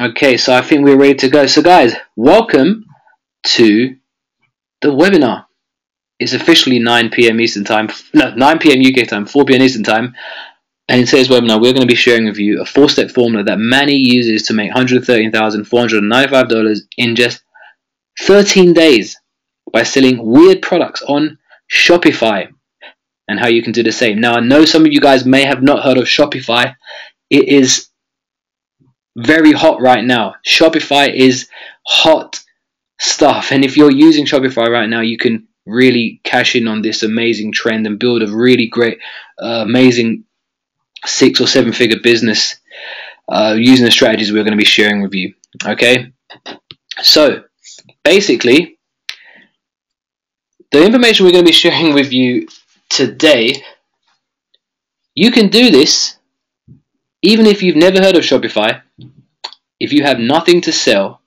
Okay, so I think we're ready to go. So guys, welcome to the webinar. It's officially 9 p.m. Eastern Time. No, 9 p.m. UK time, 4 p.m. Eastern Time. And in today's webinar, we're going to be sharing with you a 4-step formula that Manie uses to make $113,495 in just 13 days by selling weird products on Shopify, and how you can do the same. Now, I know some of you guys may have not heard of Shopify. It is very hot right now. Shopify is hot stuff, and if you're using Shopify right now, you can really cash in on this amazing trend and build a really great, amazing 6 or 7 figure business using the strategies we're going to be sharing with you. Okay, so basically the information we're going to be sharing with you today, you can do this even if you've never heard of Shopify, if you have nothing to sell,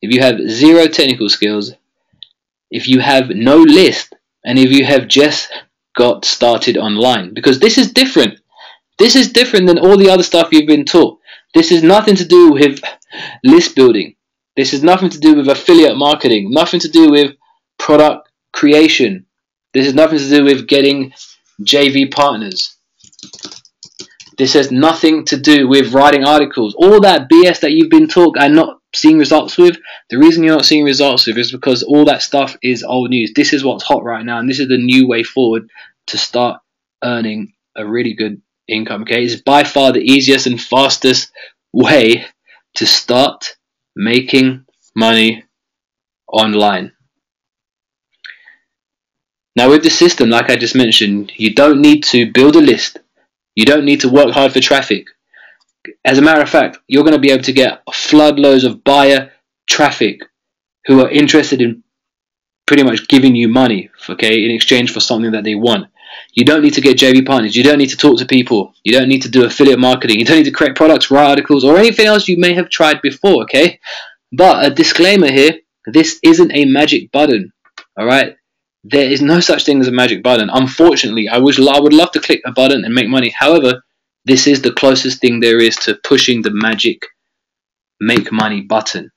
if you have zero technical skills, if you have no list, and if you have just got started online. Because this is different. This is different than all the other stuff you've been taught. This is nothing to do with list building. This is nothing to do with affiliate marketing. Nothing to do with product creation. This has nothing to do with getting JV partners. This has nothing to do with writing articles. All that BS that you've been taught and not seeing results with, the reason you're not seeing results with is because all that stuff is old news. This is what's hot right now, and this is the new way forward to start earning a really good income. Okay, it's by far the easiest and fastest way to start making money online. Now, with the system, like I just mentioned, you don't need to build a list. You don't need to work hard for traffic. As a matter of fact, you're going to be able to get flood loads of buyer traffic who are interested in pretty much giving you money, okay, in exchange for something that they want. You don't need to get JV partners. You don't need to talk to people. You don't need to do affiliate marketing. You don't need to create products, write articles, or anything else you may have tried before, okay? But a disclaimer here, this isn't a magic button, all right? There is no such thing as a magic button. Unfortunately, I would love to click a button and make money. However, this is the closest thing there is to pushing the magic make money button.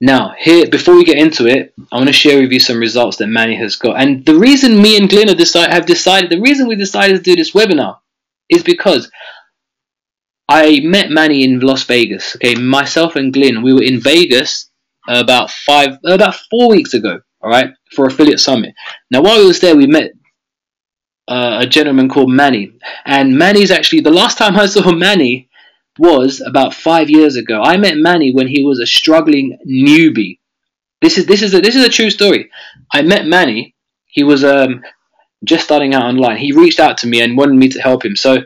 Now, here, before we get into it, I want to share with you some results that Manie has got. And the reason me and Glenn the reason we decided to do this webinar is because I met Manie in Las Vegas. Okay, myself and Glenn, we were in Vegas about 4 weeks ago, all right, for Affiliate Summit. Now, while we was there, we met a gentleman called Manie, and Manie's actually, the last time I saw Manie was about 5 years ago. I met Manie when he was a struggling newbie. This is a true story. I met Manie. He was just starting out online. He reached out to me and wanted me to help him. So,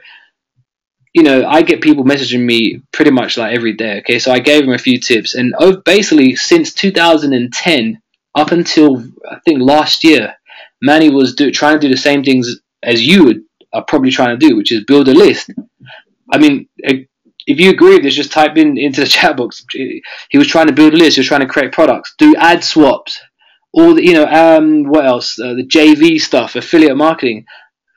you know, I get people messaging me pretty much like every day, okay? So I gave him a few tips. And basically, since 2010 up until, I think, last year, Manie was trying to do the same things as you are probably trying to do, which is build a list. I mean, if you agree with this, just type into the chat box. He was trying to build a list. He was trying to create products, do ad swaps, all the, what else? The JV stuff, affiliate marketing.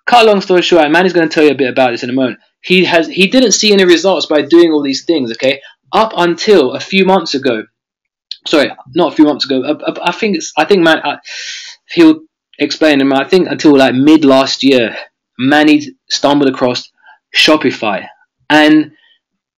Cut a long story short, Manie's going to tell you a bit about this in a moment. He didn't see any results by doing all these things, okay? Up until a few months ago. Sorry, not a few months ago. He'll explain him. I think until like mid last year, Manie stumbled across Shopify. And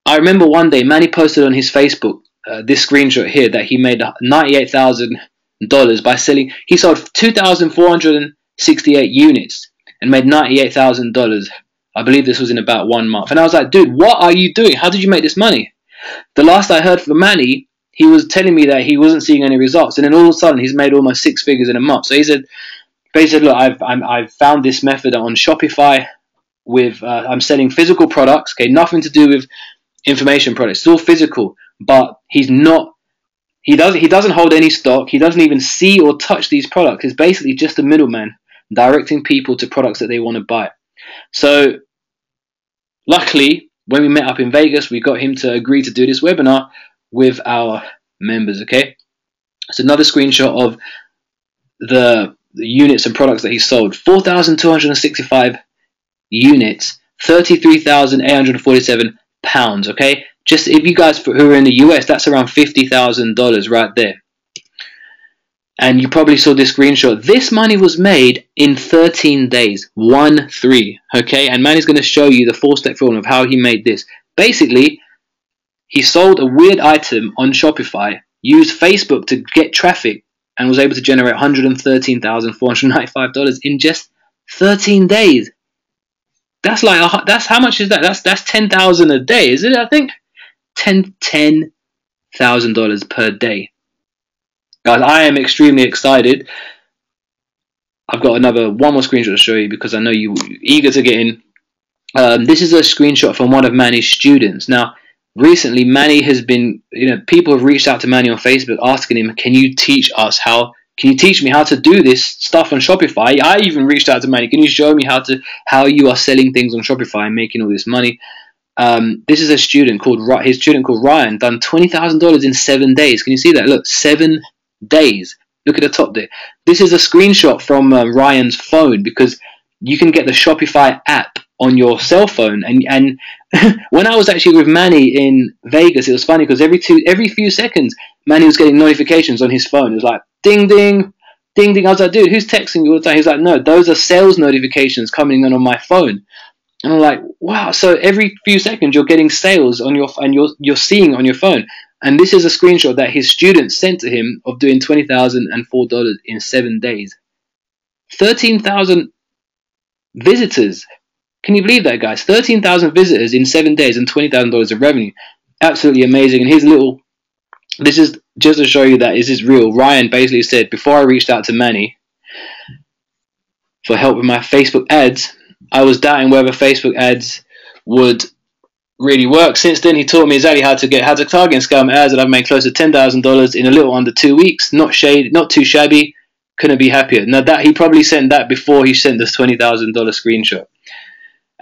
I remember one day Manie posted on his Facebook this screenshot here that he made $98,000 by selling. He sold 2,468 units and made $98,000. I believe this was in about 1 month. And I was like, dude, what are you doing? How did you make this money? The last I heard from Manie, he was telling me that he wasn't seeing any results. And then all of a sudden, he's made almost 6 figures in a month. So he said, look, I've found this method on Shopify with, I'm selling physical products, okay, nothing to do with information products. It's all physical, but he doesn't hold any stock. He doesn't even see or touch these products. He's basically just a middleman directing people to products that they want to buy. So luckily, when we met up in Vegas, we got him to agree to do this webinar with our members, okay? It's another screenshot of the units and products that he sold. 4,265 units, 33,847 pounds. Okay, just if you guys who are in the US, that's around $50,000 right there. And you probably saw this screenshot. This money was made in 13 days. 1-3. Okay, and Manny's going to show you the 4-step formula of how he made this. Basically, he sold a weird item on Shopify, used Facebook to get traffic, and was able to generate $113,495 in just 13 days. That's like that's how much is that? That's $10,000 a day, is it? I think $10,000 per day. Guys, I am extremely excited. I've got one more screenshot to show you because I know you're eager to get in. This is a screenshot from one of Manny's students. Now, recently, Manny has been, people have reached out to Manny on Facebook asking him, can you teach me how to do this stuff on Shopify? I even reached out to Manny, can you show me how you are selling things on Shopify and making all this money? This is a student called Ryan, done $20,000 in 7 days. Can you see that? Look, 7 days. Look at the top there. This is a screenshot from Ryan's phone, because you can get the Shopify app on your cell phone. And when I was actually with Manny in Vegas, it was funny because every few seconds, Manny was getting notifications on his phone. It was like ding ding, ding ding. I was like, dude, who's texting you all the time? He's like, no, those are sales notifications coming in on my phone. And I'm like, wow. So every few seconds, you're getting sales on you're seeing on your phone. And this is a screenshot that his student sent to him of doing $20,004 in 7 days. 13,000 visitors. Can you believe that, guys? 13,000 visitors in 7 days and $20,000 of revenue. Absolutely amazing. And this is just to show you that this is real. Ryan basically said, before I reached out to Manny for help with my Facebook ads, I was doubting whether Facebook ads would really work. Since then, he taught me exactly how to target and scale my ads, and I've made close to $10,000 in a little under 2 weeks. Not too shabby. Couldn't be happier. Now that he probably sent that before he sent this $20,000 screenshot.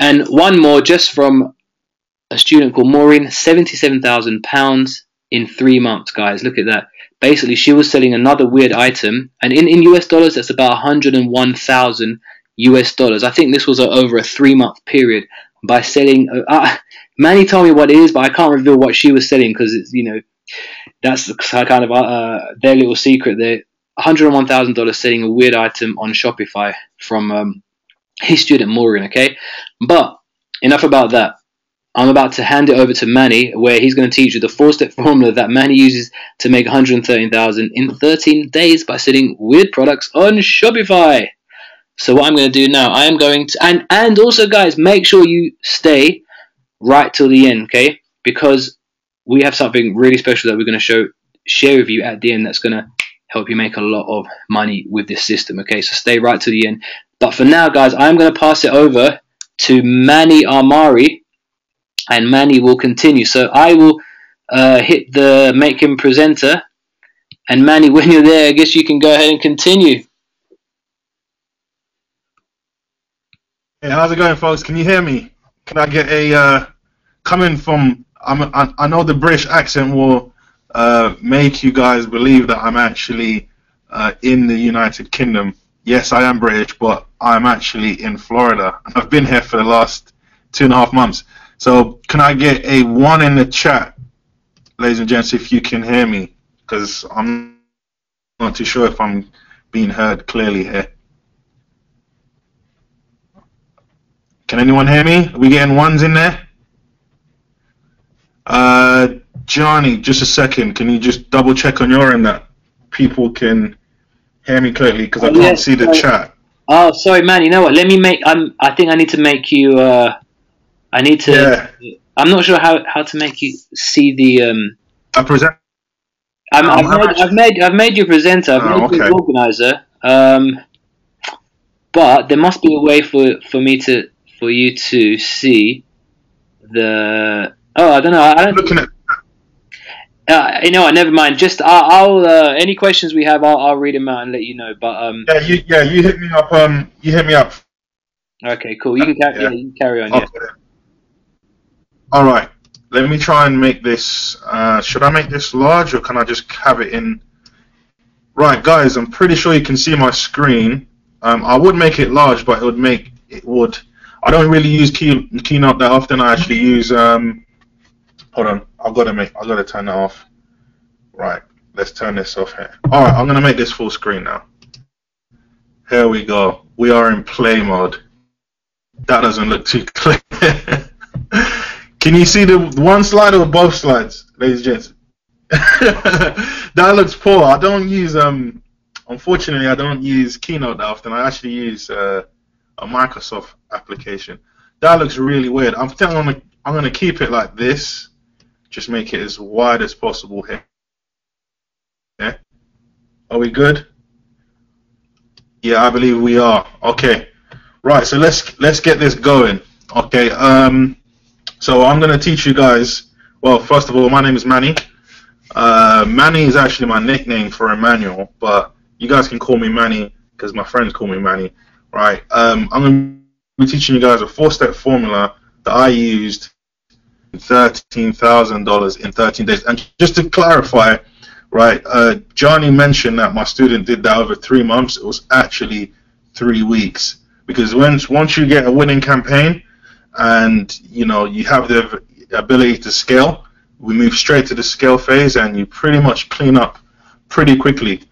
And one more, just from a student called Maureen, £77,000 in 3 months, guys. Look at that. Basically, she was selling another weird item, and in US dollars, that's about 101,000 US dollars. I think this was over a 3-month period by selling. Manny told me what it is, but I can't reveal what she was selling because it's that's kind of their little secret there. $101,000 selling a weird item on Shopify from his student Maureen. Okay, but enough about that. I'm about to hand it over to Manny, where he's going to teach you the 4-step formula that Manny uses to make $113,000 in 13 days by selling weird products on Shopify. So what I'm going to do now, I am going to, and also, guys, make sure you stay right till the end, okay? Because we have something really special that we're going to share with you at the end that's going to help you make a lot of money with this system, okay? So stay right to the end. But for now, guys, I'm going to pass it over to Manie Amarie, and Manny will continue. So I will hit the make him presenter, and Manny, when you're there, I guess you can go ahead and continue. Hey, how's it going, folks? Can you hear me? Can I get a coming from? I know the British accent will make you guys believe that I'm actually in the United Kingdom. Yes, I am British, but I'm actually in Florida. I've been here for the last 2.5 months. So can I get a 1 in the chat, ladies and gents, if you can hear me? Because I'm not too sure if I'm being heard clearly here. Can anyone hear me? Are we getting 1s in there? Johnny, just a second. Can you just double check on your end that people can hear me clearly? Because I can't see the chat. Oh, sorry, man. You know what? Let me make. I think I need to make you. I need to. Yeah. I'm not sure how to make you see the. I present. I've made you presenter. I've made you organizer. But there must be a way for you to see the. Oh, I don't know. I don't. Looking at. You know what? Never mind. Just I'll any questions we have, I'll read them out and let you know. But you hit me up. You hit me up. Okay, cool. You can carry. Yeah, you can carry on. Okay. Yeah. All right. Let me try and make this. Should I make this large or can I just have it in? Right, guys. I'm pretty sure you can see my screen. I would make it large, but it would. I don't really use Keynote that often. I actually use Hold on, I've got to turn that off. Right, let's turn this off here. All right, I'm gonna make this full screen now. Here we go. We are in play mode. That doesn't look too clear. Can you see the one slide or both slides, ladies and gents? That looks poor. I don't use unfortunately I don't use Keynote that often. I actually use a Microsoft application. That looks really weird. I'm gonna keep it like this. Just make it as wide as possible here. Yeah. Are we good? Yeah, I believe we are. Okay. Right, so let's get this going. Okay. So I'm gonna teach you guys. Well, first of all, my name is Manny. Manny is actually my nickname for Emmanuel, but you guys can call me Manny because my friends call me Manny. Right. I'm gonna be teaching you guys a 4-step formula that I used $13,000 in 13 days. And just to clarify, right, Jani mentioned that my student did that over 3 months. It was actually 3 weeks, because once you get a winning campaign and you have the ability to scale, we move straight to the scale phase, and you pretty much clean up pretty quickly.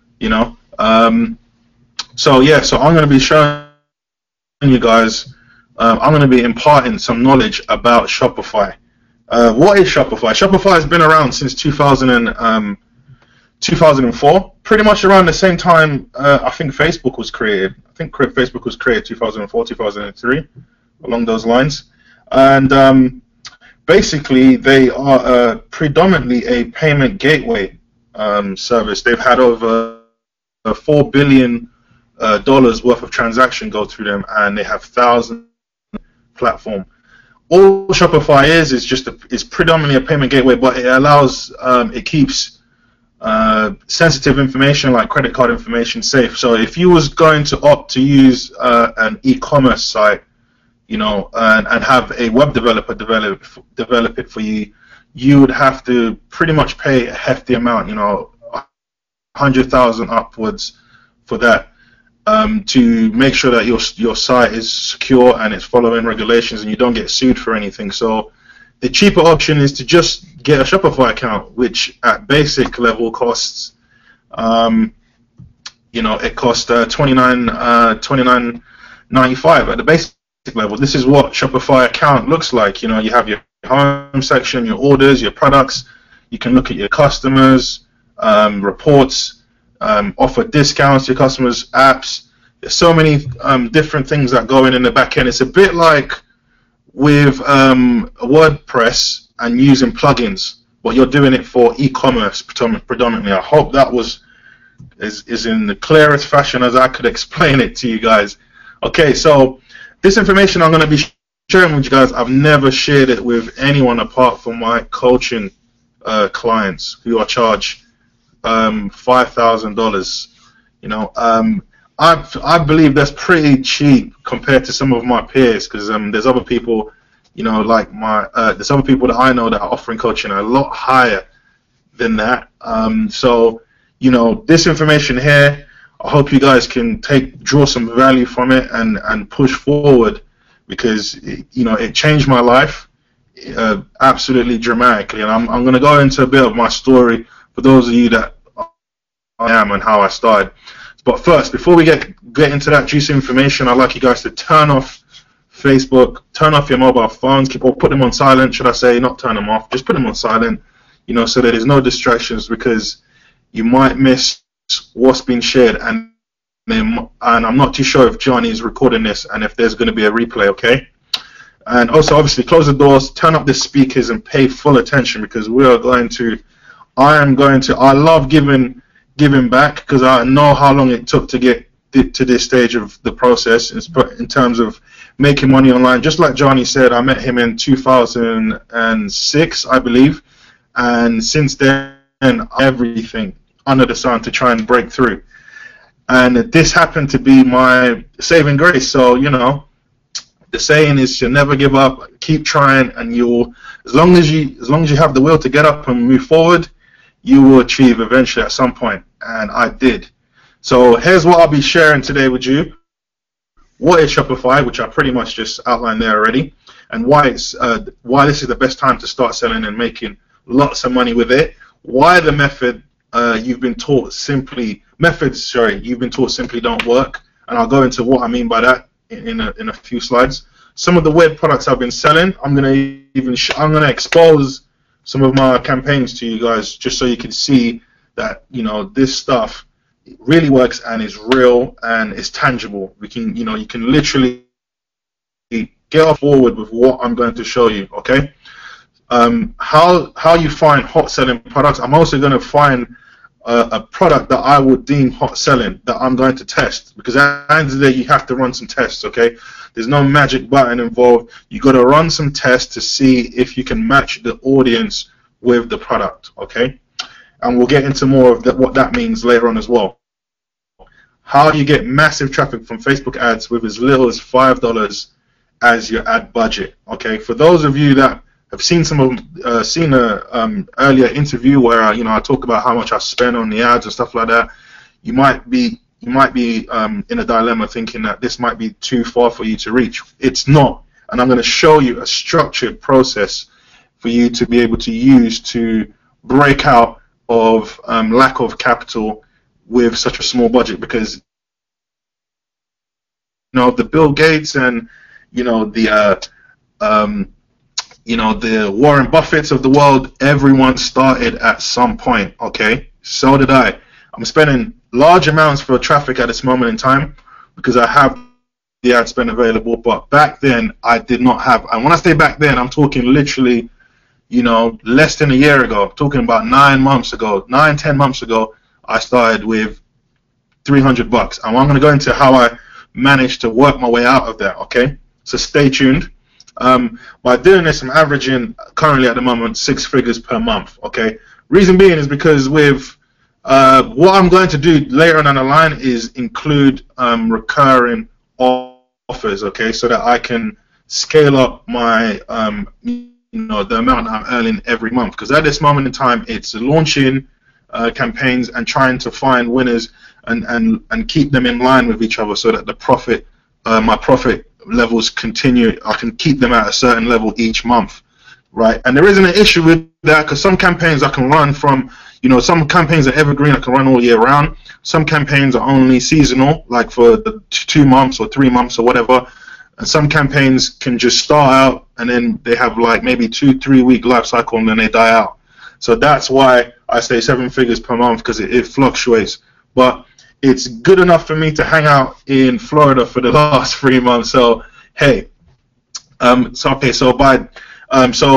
So yeah, so I'm going to be showing you guys. I'm going to be imparting some knowledge about Shopify. What is Shopify? Shopify has been around since 2004, pretty much around the same time I think Facebook was created. I think Facebook was created 2004, 2003, along those lines. And basically, they are predominantly a payment gateway service. They've had over $4 billion worth of transaction go through them, and they have thousands platform. All Shopify is predominantly a payment gateway, but it allows it keeps sensitive information like credit card information safe. So if you was going to opt to use an e-commerce site, and have a web developer develop it for you, you would have to pretty much pay a hefty amount, $100,000 upwards for that. To make sure that your site is secure and it's following regulations and you don't get sued for anything. So the cheaper option is to just get a Shopify account, which at basic level costs, it costs $29.95 at the basic level. This is what Shopify account looks like. You have your home section, your orders, your products. You can look at your customers, reports. Offer discounts to your customers, apps. There's so many different things that go in the back end. It's a bit like with WordPress and using plugins, but you're doing it for e-commerce predominantly. I hope that is in the clearest fashion as I could explain it to you guys. Okay, so this information I'm going to be sharing with you guys, I've never shared it with anyone apart from my coaching clients who are charged $5,000. I believe that's pretty cheap compared to some of my peers, because there's other people, there's other people that I know that are offering coaching a lot higher than that. So this information here, I hope you guys can draw some value from it and push forward, because it changed my life absolutely dramatically. And I'm going to go into a bit of my story for those of you that I am and how I started. But first, before we get into that juicy information, I'd like you guys to turn off Facebook, turn off your mobile phones, put them on silent, should I say, not turn them off, just put them on silent, so that there's no distractions, because you might miss what's been shared, and I'm not too sure if Johnny is recording this and if there's going to be a replay, okay? And also, obviously, close the doors, turn up the speakers, and pay full attention, because I love giving back, because I know how long it took to get to this stage of the process in terms of making money online. Just like Johnny said, I met him in 2006, I believe, and since then, everything under the sun to try and break through. And this happened to be my saving grace. So, the saying is to never give up, keep trying, and as long as you have the will to get up and move forward, you will achieve eventually at some point. And I did. So here's what I'll be sharing today with you. What is Shopify, which I pretty much just outlined there already. and why this is the best time to start selling and making lots of money with it. Why the you've been taught simply don't work, and I'll go into what I mean by that in a few slides. Some of the weird products I've been selling, I'm gonna expose some of my campaigns to you guys, just so you can see that, you know, this stuff really works and is real and is tangible. You can literally get forward with what I'm going to show you. Okay, how you find hot selling products. I'm also going to find a product that I would deem hot selling that I'm going to test, because at the end of the day you have to run some tests. Okay, there's no magic button involved. You got to run some tests to see if you can match the audience with the product. Okay, and we'll get into more of what that means later on as well. How do you get massive traffic from Facebook ads with as little as $5 as your ad budget? Okay, for those of you that have seen a earlier interview where I talk about how much I spend on the ads and stuff like that, you might be in a dilemma thinking that this might be too far for you to reach. It's not, and I'm going to show you a structured process for you to be able to use to break out of lack of capital with such a small budget. Because the Bill Gates and the Warren Buffetts of the world, everyone started at some point. Okay, so did I. I'm spending large amounts for traffic at this moment in time because I have the ad spend available, but back then I did not have. And when I say back then, I'm talking literally less than a year ago. I'm talking about 10 months ago, I started with $300, and I'm going to go into how I managed to work my way out of that. Okay, so stay tuned. By doing this, I'm averaging currently at the moment 6 figures per month. Okay, reason being is because with what I'm going to do later on down the line is include recurring offers. Okay, so that I can scale up my the amount I'm earning every month. Because at this moment in time, it's launching campaigns and trying to find winners and keep them in line with each other, so that the profit, my profit levels continue. I can keep them at a certain level each month, right? And there isn't an issue with that, because some campaigns I can run from, some campaigns are evergreen, I can run all year round. Some campaigns are only seasonal, like for the 2 months or 3 months or whatever. And some campaigns can just start out and then they have like maybe 2-3 week life cycle and then they die out. So that's why I say 7 figures per month, because it fluctuates. But it's good enough for me to hang out in Florida for the last 3 months. So hey, so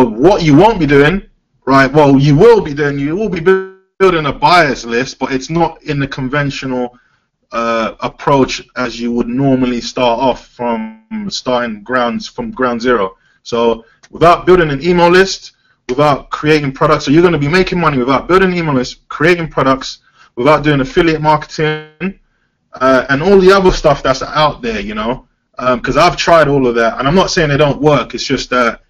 what you won't be doing, right? Well, you will be building a buyers list, but it's not in the conventional approach as you would normally start off from ground zero. So without building an email list, without creating products, so you're going to be making money without building an email list, creating products, without doing affiliate marketing, and all the other stuff that's out there, because I've tried all of that, and I'm not saying they don't work. It's just that,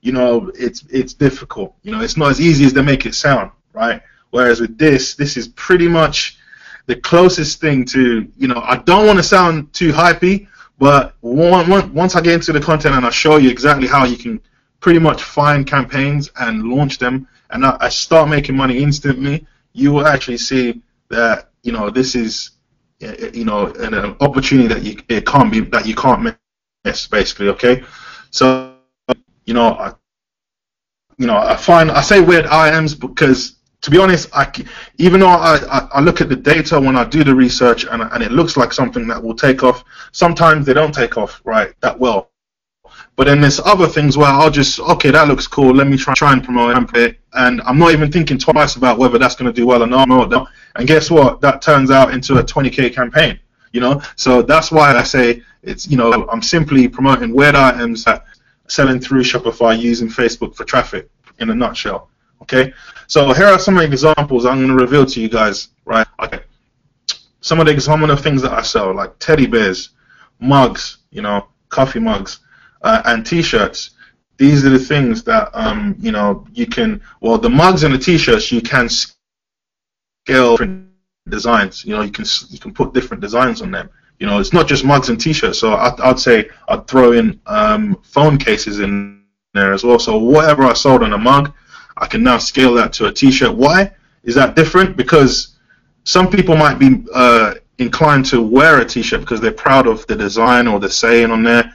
it's difficult. It's not as easy as they make it sound, right? Whereas with this is pretty much the closest thing to, I don't want to sound too hypey, but once I get into the content and I show you exactly how you can pretty much find campaigns and launch them, and I start making money instantly, you will actually see that this is an opportunity that you can't miss, basically. Okay, so I say weird IMs because, to be honest, even though I look at the data when I do the research and it looks like something that will take off, sometimes they don't take off that well. But then there's other things where I'll just, okay, that looks cool, let me try and promote it, and I'm not even thinking twice about whether that's going to do well or not. And guess what? That turns out into a 20K campaign. So that's why I say it's, I'm simply promoting weird items that selling through Shopify using Facebook for traffic, in a nutshell. Okay, so here are some examples I'm going to reveal to you guys, right? Okay, some of the things that I sell, like teddy bears, mugs, coffee mugs, and t-shirts. These are the things that you can. Well, the mugs and the t-shirts you can scale different designs. You can put different designs on them. You know, it's not just mugs and t-shirts. So I'd say I'd throw in phone cases in there as well. So whatever I sold on a mug, I can now scale that to a t-shirt. Why is that different? Because some people might be inclined to wear a t-shirt because they're proud of the design or the saying on there,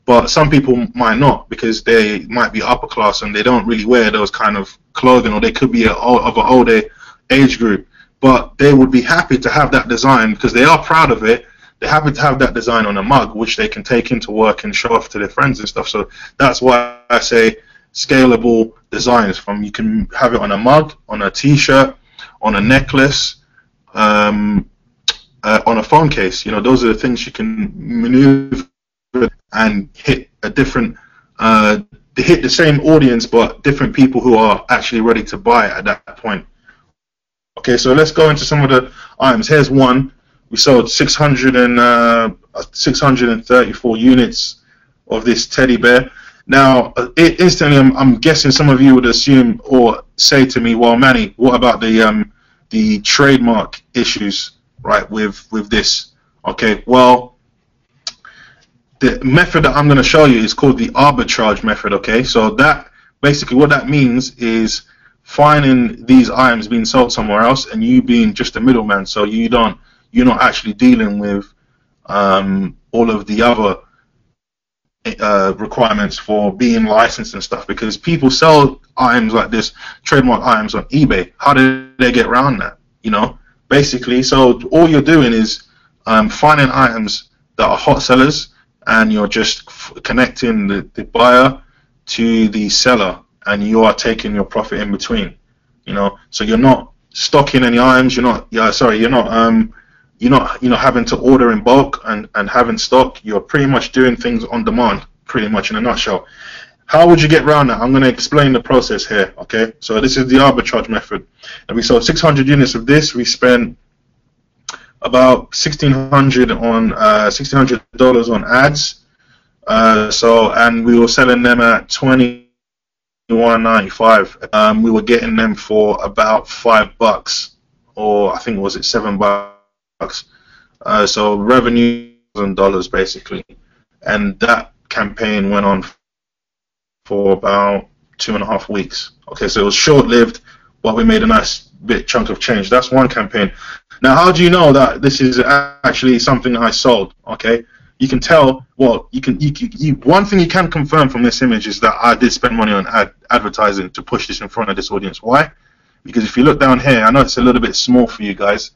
but some people might not, because they might be upper class and they don't really wear those kind of clothing, or they could be of an older age group, but they would be happy to have that design because they are proud of it. They're happy to have that design on a mug, which they can take into work and show off to their friends and stuff. So that's why I say scalable designs. From, you can have it on a mug, on a t-shirt, on a necklace, on a phone case. You know, those are the things you can maneuver and hit a different, they hit the same audience, but different people who are actually ready to buy at that point. Okay, so let's go into some of the items. Here's one. We sold 634 units of this teddy bear. Now, instantly, I'm guessing some of you would assume or say to me, "Well, Manny, what about the trademark issues, right, with this?" Okay, well, the method that I'm going to show you is called the arbitrage method. Okay, so that basically what that means is finding these items being sold somewhere else and you being just a middleman, so you're not actually dealing with all of the other requirements for being licensed and stuff, because people sell items like this, trademark items, on eBay. How do they get around that? You know, basically, so all you're doing is finding items that are hot sellers, and you're just connecting the buyer to the seller, and you are taking your profit in between. You know, so you're not stocking any items. You're not having to order in bulk and having stock. You're pretty much doing things on demand, pretty much in a nutshell. How would you get around that? I'm going to explain the process here. Okay, so this is the arbitrage method, and we sold 600 units of this. We spent about $1,600 on ads. And we were selling them at $21.95. We were getting them for about $5, or I think was it $7. So revenue in dollars basically, and that campaign went on for about 2.5 weeks. Okay, so it was short-lived, but we made a nice bit chunk of change. That's one campaign. Now, how do you know that this is actually something I sold? Okay, you can tell. Well, one thing you can confirm from this image is that I did spend money on advertising to push this in front of this audience. Why? Because if you look down here, I know it's a little bit small for you guys.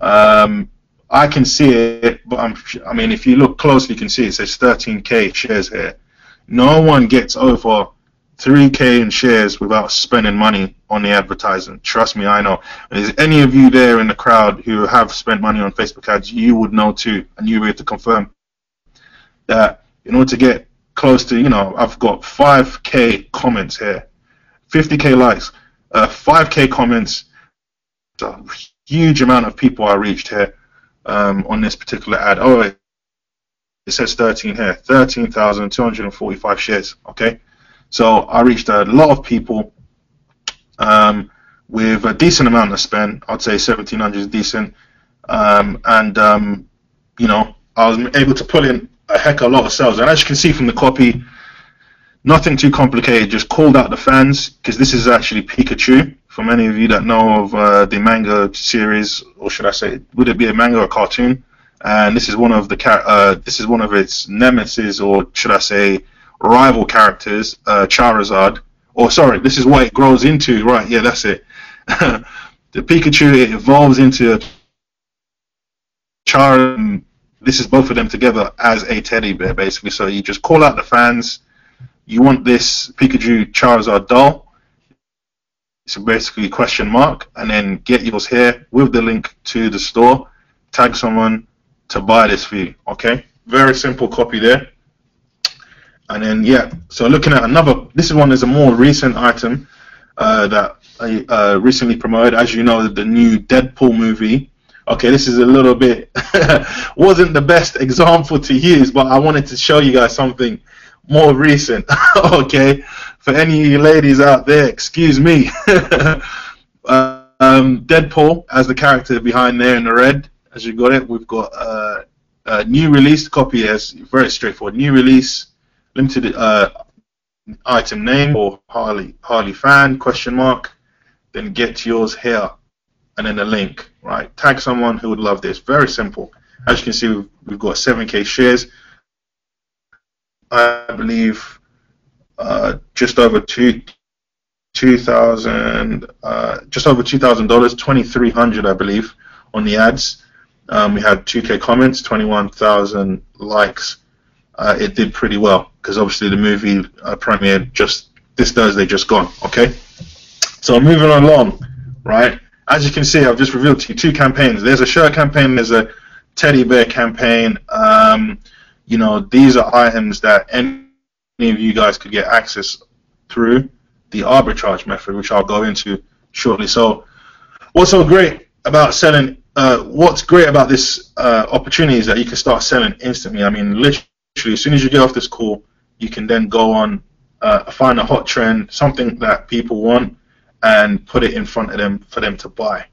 I can see it, but I mean, if you look closely, you can see it says 13K shares here. No one gets over 3K in shares without spending money on the advertising. Trust me, I know. And if there's any of you there in the crowd who have spent money on Facebook ads, you would know too, and you'll be able to confirm that in order to get close to, you know, I've got 5K comments here, 50K likes, 5K comments. It's a huge amount of people I reached here on this particular ad. Oh, it says 13 here, 13,245 shares. Okay, so I reached a lot of people with a decent amount of spend. I'd say 1,700 is decent, you know, I was able to pull in a heck of a lot of sales. And as you can see from the copy, nothing too complicated. Just called out the fans, because this is actually Pikachu. For many of you that know of the manga series, or should I say, would it be a manga or a cartoon? And this is one of its nemesis, or should I say, rival characters, Charizard. Or sorry, this is what it grows into. Right? Yeah, that's it. The Pikachu, it evolves into a Charizard. This is both of them together as a teddy bear, basically. So you just call out the fans. You want this Pikachu Charizard doll. So basically question mark, and then get yours here with the link to the store. Tag someone to buy this for you. Okay, very simple copy there. And then yeah, so looking at another, this one is a more recent item that I recently promoted. As you know, the new Deadpool movie. Okay, this is a little bit wasn't the best example to use, but I wanted to show you guys something more recent. Okay, for any ladies out there, excuse me. Deadpool as the character behind there in the red. As you got it, we've got new release copy is very straightforward. New release, limited item name or Harley fan question mark. Then get yours here, and then a link. Right, tag someone who would love this. Very simple. As you can see, we've got 7K shares. I believe just over $2,000, just over $2,000, 2,300 I believe on the ads. We had 2K comments, 21,000 likes. It did pretty well because obviously the movie premiered just this Thursday, just gone. Okay, so moving along, right? As you can see, I've just revealed to you 2 campaigns. There's a shirt campaign, there's a teddy bear campaign. You know, these are items that any of you guys could get access through the arbitrage method, which I'll go into shortly. So what's so great about selling, what's great about this opportunity is that you can start selling instantly. I mean, literally, as soon as you get off this call, you can then go on, find a hot trend, something that people want, and put it in front of them for them to buy.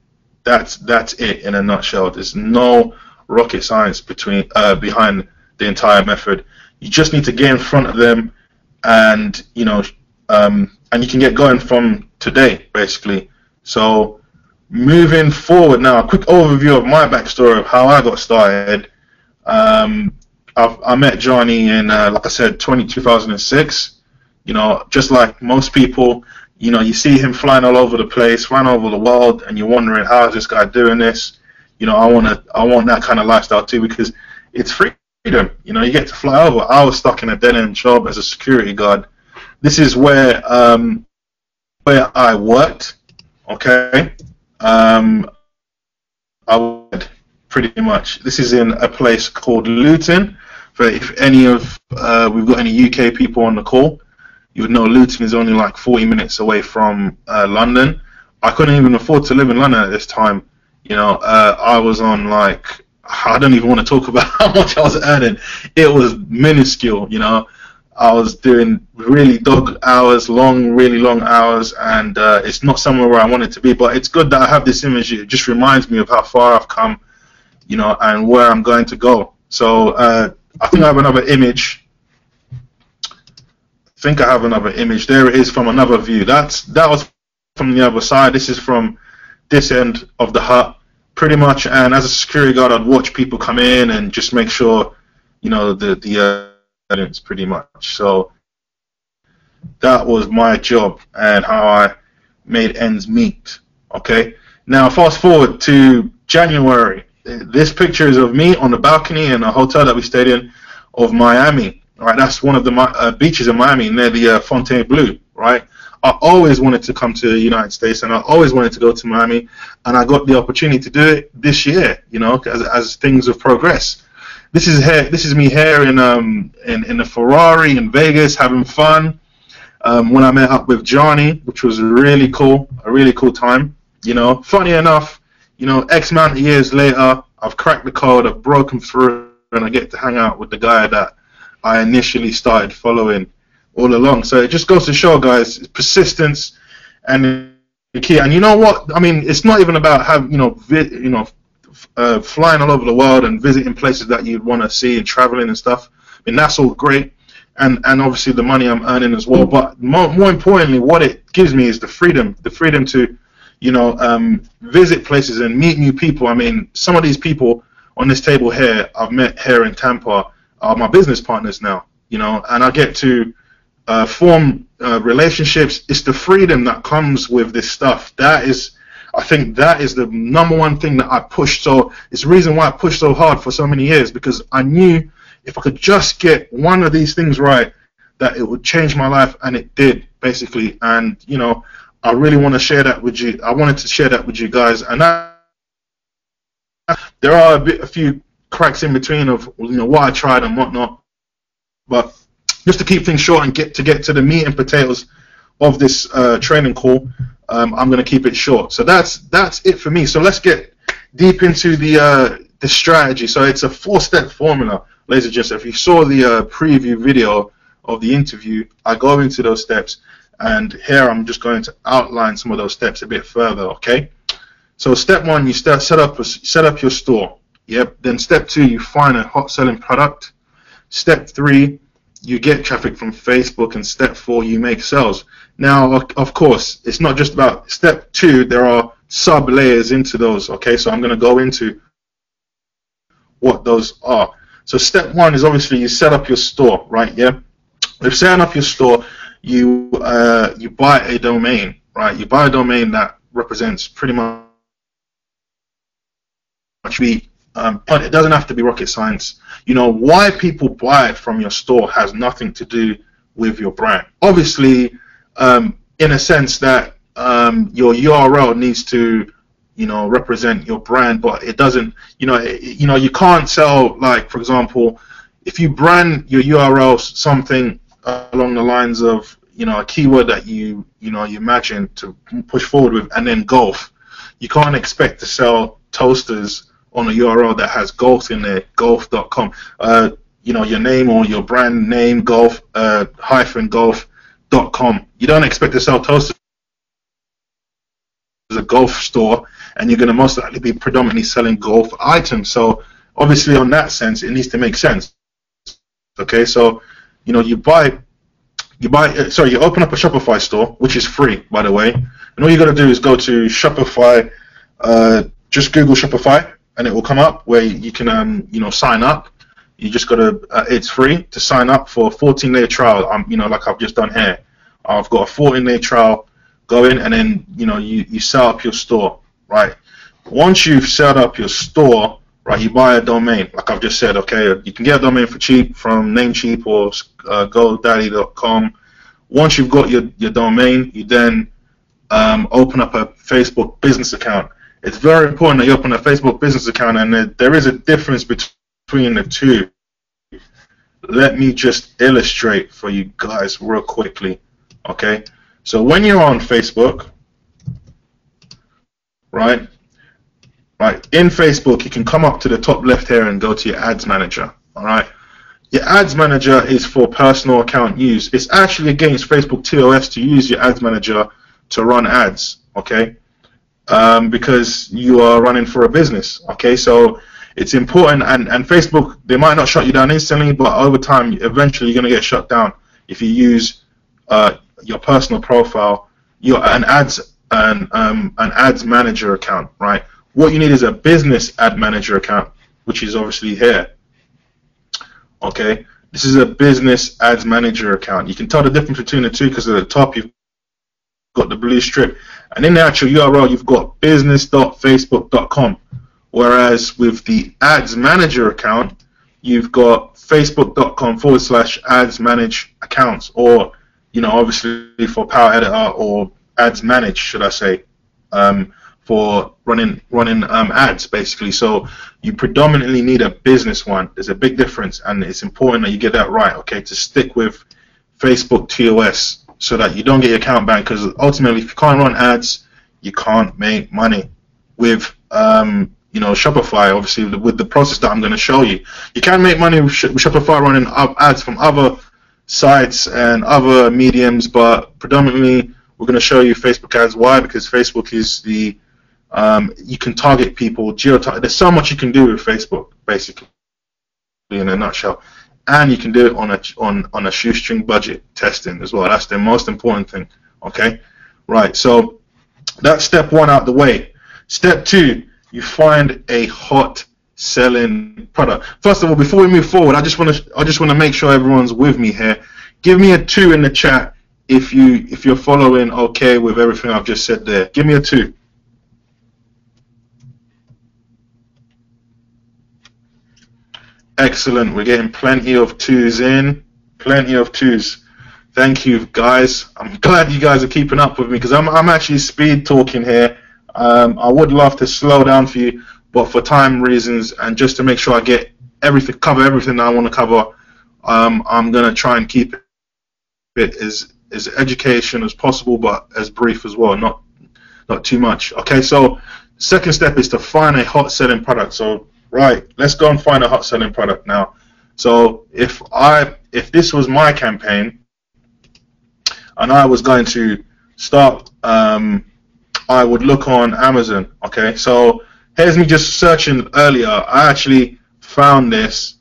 That's it in a nutshell. There's no rocket science behind the entire method. You just need to get in front of them, and you know, and you can get going from today, basically. So moving forward now, a quick overview of my backstory of how I got started. I met Jani in, like I said, 2006. You know, just like most people, you know, you see him flying all over the place, flying over the world, and you're wondering, how is this guy doing this? You know, I want that kind of lifestyle too, because it's freedom. You know, you get to fly over. I was stuck in a dead-end job as a security guard. This is where I worked. Okay, I would pretty much. This is in a place called Luton. For if any of we've got any UK people on the call, you would know Luton is only like 40 minutes away from London. I couldn't even afford to live in London at this time. You know, I was on like, I don't even want to talk about how much I was earning. It was minuscule. You know, I was doing really dog hours, really long hours, and it's not somewhere where I wanted to be. But it's good that I have this image. It just reminds me of how far I've come, you know, and where I'm going to go. So I think I have another image. There it is from another view. That was from the other side. This is from this end of the hut, pretty much. And as a security guard, I'd watch people come in and just make sure, you know, the evidence, pretty much. So that was my job and how I made ends meet. Okay. Now fast forward to January. This picture is of me on the balcony in a hotel that we stayed in of Miami. Right, that's one of the beaches in Miami near the Fontainebleau. Right, I always wanted to come to the United States, and I always wanted to go to Miami, and I got the opportunity to do it this year. You know, as things have progressed. This is me here in a Ferrari in Vegas having fun. When I met up with Jani, which was really cool, a really cool time. You know, funny enough, you know, X amount of years later, I've cracked the code, I've broken through, and I get to hang out with the guy that I initially started following all along. So it just goes to show, guys, persistence and the key. And you know what? I mean, it's not even about flying all over the world and visiting places that you'd want to see and traveling and stuff. I mean, that's all great, and obviously the money I'm earning as well. But more importantly, what it gives me is the freedom to, you know, visit places and meet new people. I mean, some of these people on this table here, I've met here in Tampa, are my business partners now, you know, and I get to form relationships. It's the freedom that comes with this stuff. I think that is the number one thing that I pushed. So it's the reason why I pushed so hard for so many years, because I knew if I could just get one of these things right, that it would change my life, and it did, basically. And, you know, I really want to share that with you. I wanted to share that with you guys. And there are a few cracks in between of, you know, what I tried and whatnot, but just to keep things short and get to the meat and potatoes of this training call, I'm going to keep it short. So that's it for me. So let's get deep into the strategy. So it's a 4-step formula, ladies and gents. If you saw the preview video of the interview, I go into those steps, and here I'm just going to outline some of those steps a bit further. Okay. So step 1, you set up your store. Yep. Then step 2, you find a hot selling product. Step 3, you get traffic from Facebook, and step 4, you make sales. Now, of course, it's not just about step 2. There are sub layers into those. Okay, so I'm going to go into what those are. So step 1 is obviously you set up your store, right? Yeah. With setting up your store, you buy a domain, right? You buy a domain that represents pretty much but it doesn't have to be rocket science. You know, why people buy it from your store has nothing to do with your brand. Obviously, in a sense that your URL needs to, you know, represent your brand, but it doesn't. You can't sell, like, for example, if you brand your URL something along the lines of, you know, a keyword that you imagine to push forward with, and then golf. You can't expect to sell toasters on a URL that has golf in there, golf.com. Your name or your brand name, golf -golf.com. You don't expect to sell toasters as a golf store, and you're going to most likely be predominantly selling golf items. So obviously, on that sense, it needs to make sense. Okay, so you open up a Shopify store, which is free, by the way, and all you got to do is go to Shopify. Just Google Shopify, and it will come up where you can sign up. You just got to it's free to sign up for a 14-day trial. Like I've just done here. I've got a 14-day trial. Go in, and then you set up your store, right? Once you've set up your store, right, you buy a domain, like I've just said. Okay, you can get a domain for cheap from Namecheap or GoDaddy.com. Once you've got your domain, you then open up a Facebook business account. It's very important that you open a Facebook business account, and there is a difference between the two. Let me just illustrate for you guys real quickly. Okay, so when you're on Facebook, right, in Facebook, you can come up to the top left here and go to your ads manager. All right, your ads manager is for personal account use. It's actually against Facebook TOS to use your ads manager to run ads. Okay. Because you are running for a business. Okay, so it's important, and Facebook, they might not shut you down instantly, but over time, eventually you're going to get shut down if you use your personal profile, an ads manager account, right? What you need is a business ad manager account, which is obviously here. Okay, this is a business ads manager account. You can tell the difference between the two because at the top you've got the blue strip, and in the actual URL you've got business.facebook.com, whereas with the ads manager account you've got facebook.com/ads manage accounts, or obviously for Power Editor or ads manage, should I say, for running ads basically. So you predominantly need a business one. There's a big difference, and it's important that you get that right, okay, to stick with Facebook TOS, so that you don't get your account banned, because ultimately if you can't run ads, you can't make money. With Shopify, obviously with the process that I'm going to show you, you can make money with Shopify running ads from other sites and other mediums, but predominantly we're going to show you Facebook ads. Why? Because Facebook is the you can target people, geo-target. There's so much you can do with Facebook, basically, in a nutshell. And you can do it on a shoestring budget, testing as well. That's the most important thing. Okay, right. So that's step 1 out the way. Step 2, you find a hot selling product. First of all, before we move forward, I just want to make sure everyone's with me here. Give me a 2 in the chat if you're following okay with everything I've just said there. Give me a 2. Excellent. We're getting plenty of 2s in. Plenty of 2s. Thank you, guys. I'm glad you guys are keeping up with me, because I'm actually speed talking here. I would love to slow down for you, but for time reasons and just to make sure I cover everything that I want to cover, I'm gonna try and keep it as education as possible, but as brief as well, not too much. Okay, so second step is to find a hot selling product. So right, let's go and find a hot selling product now. So if this was my campaign and I was going to start, I would look on Amazon. Okay, so here's me just searching earlier. I actually found this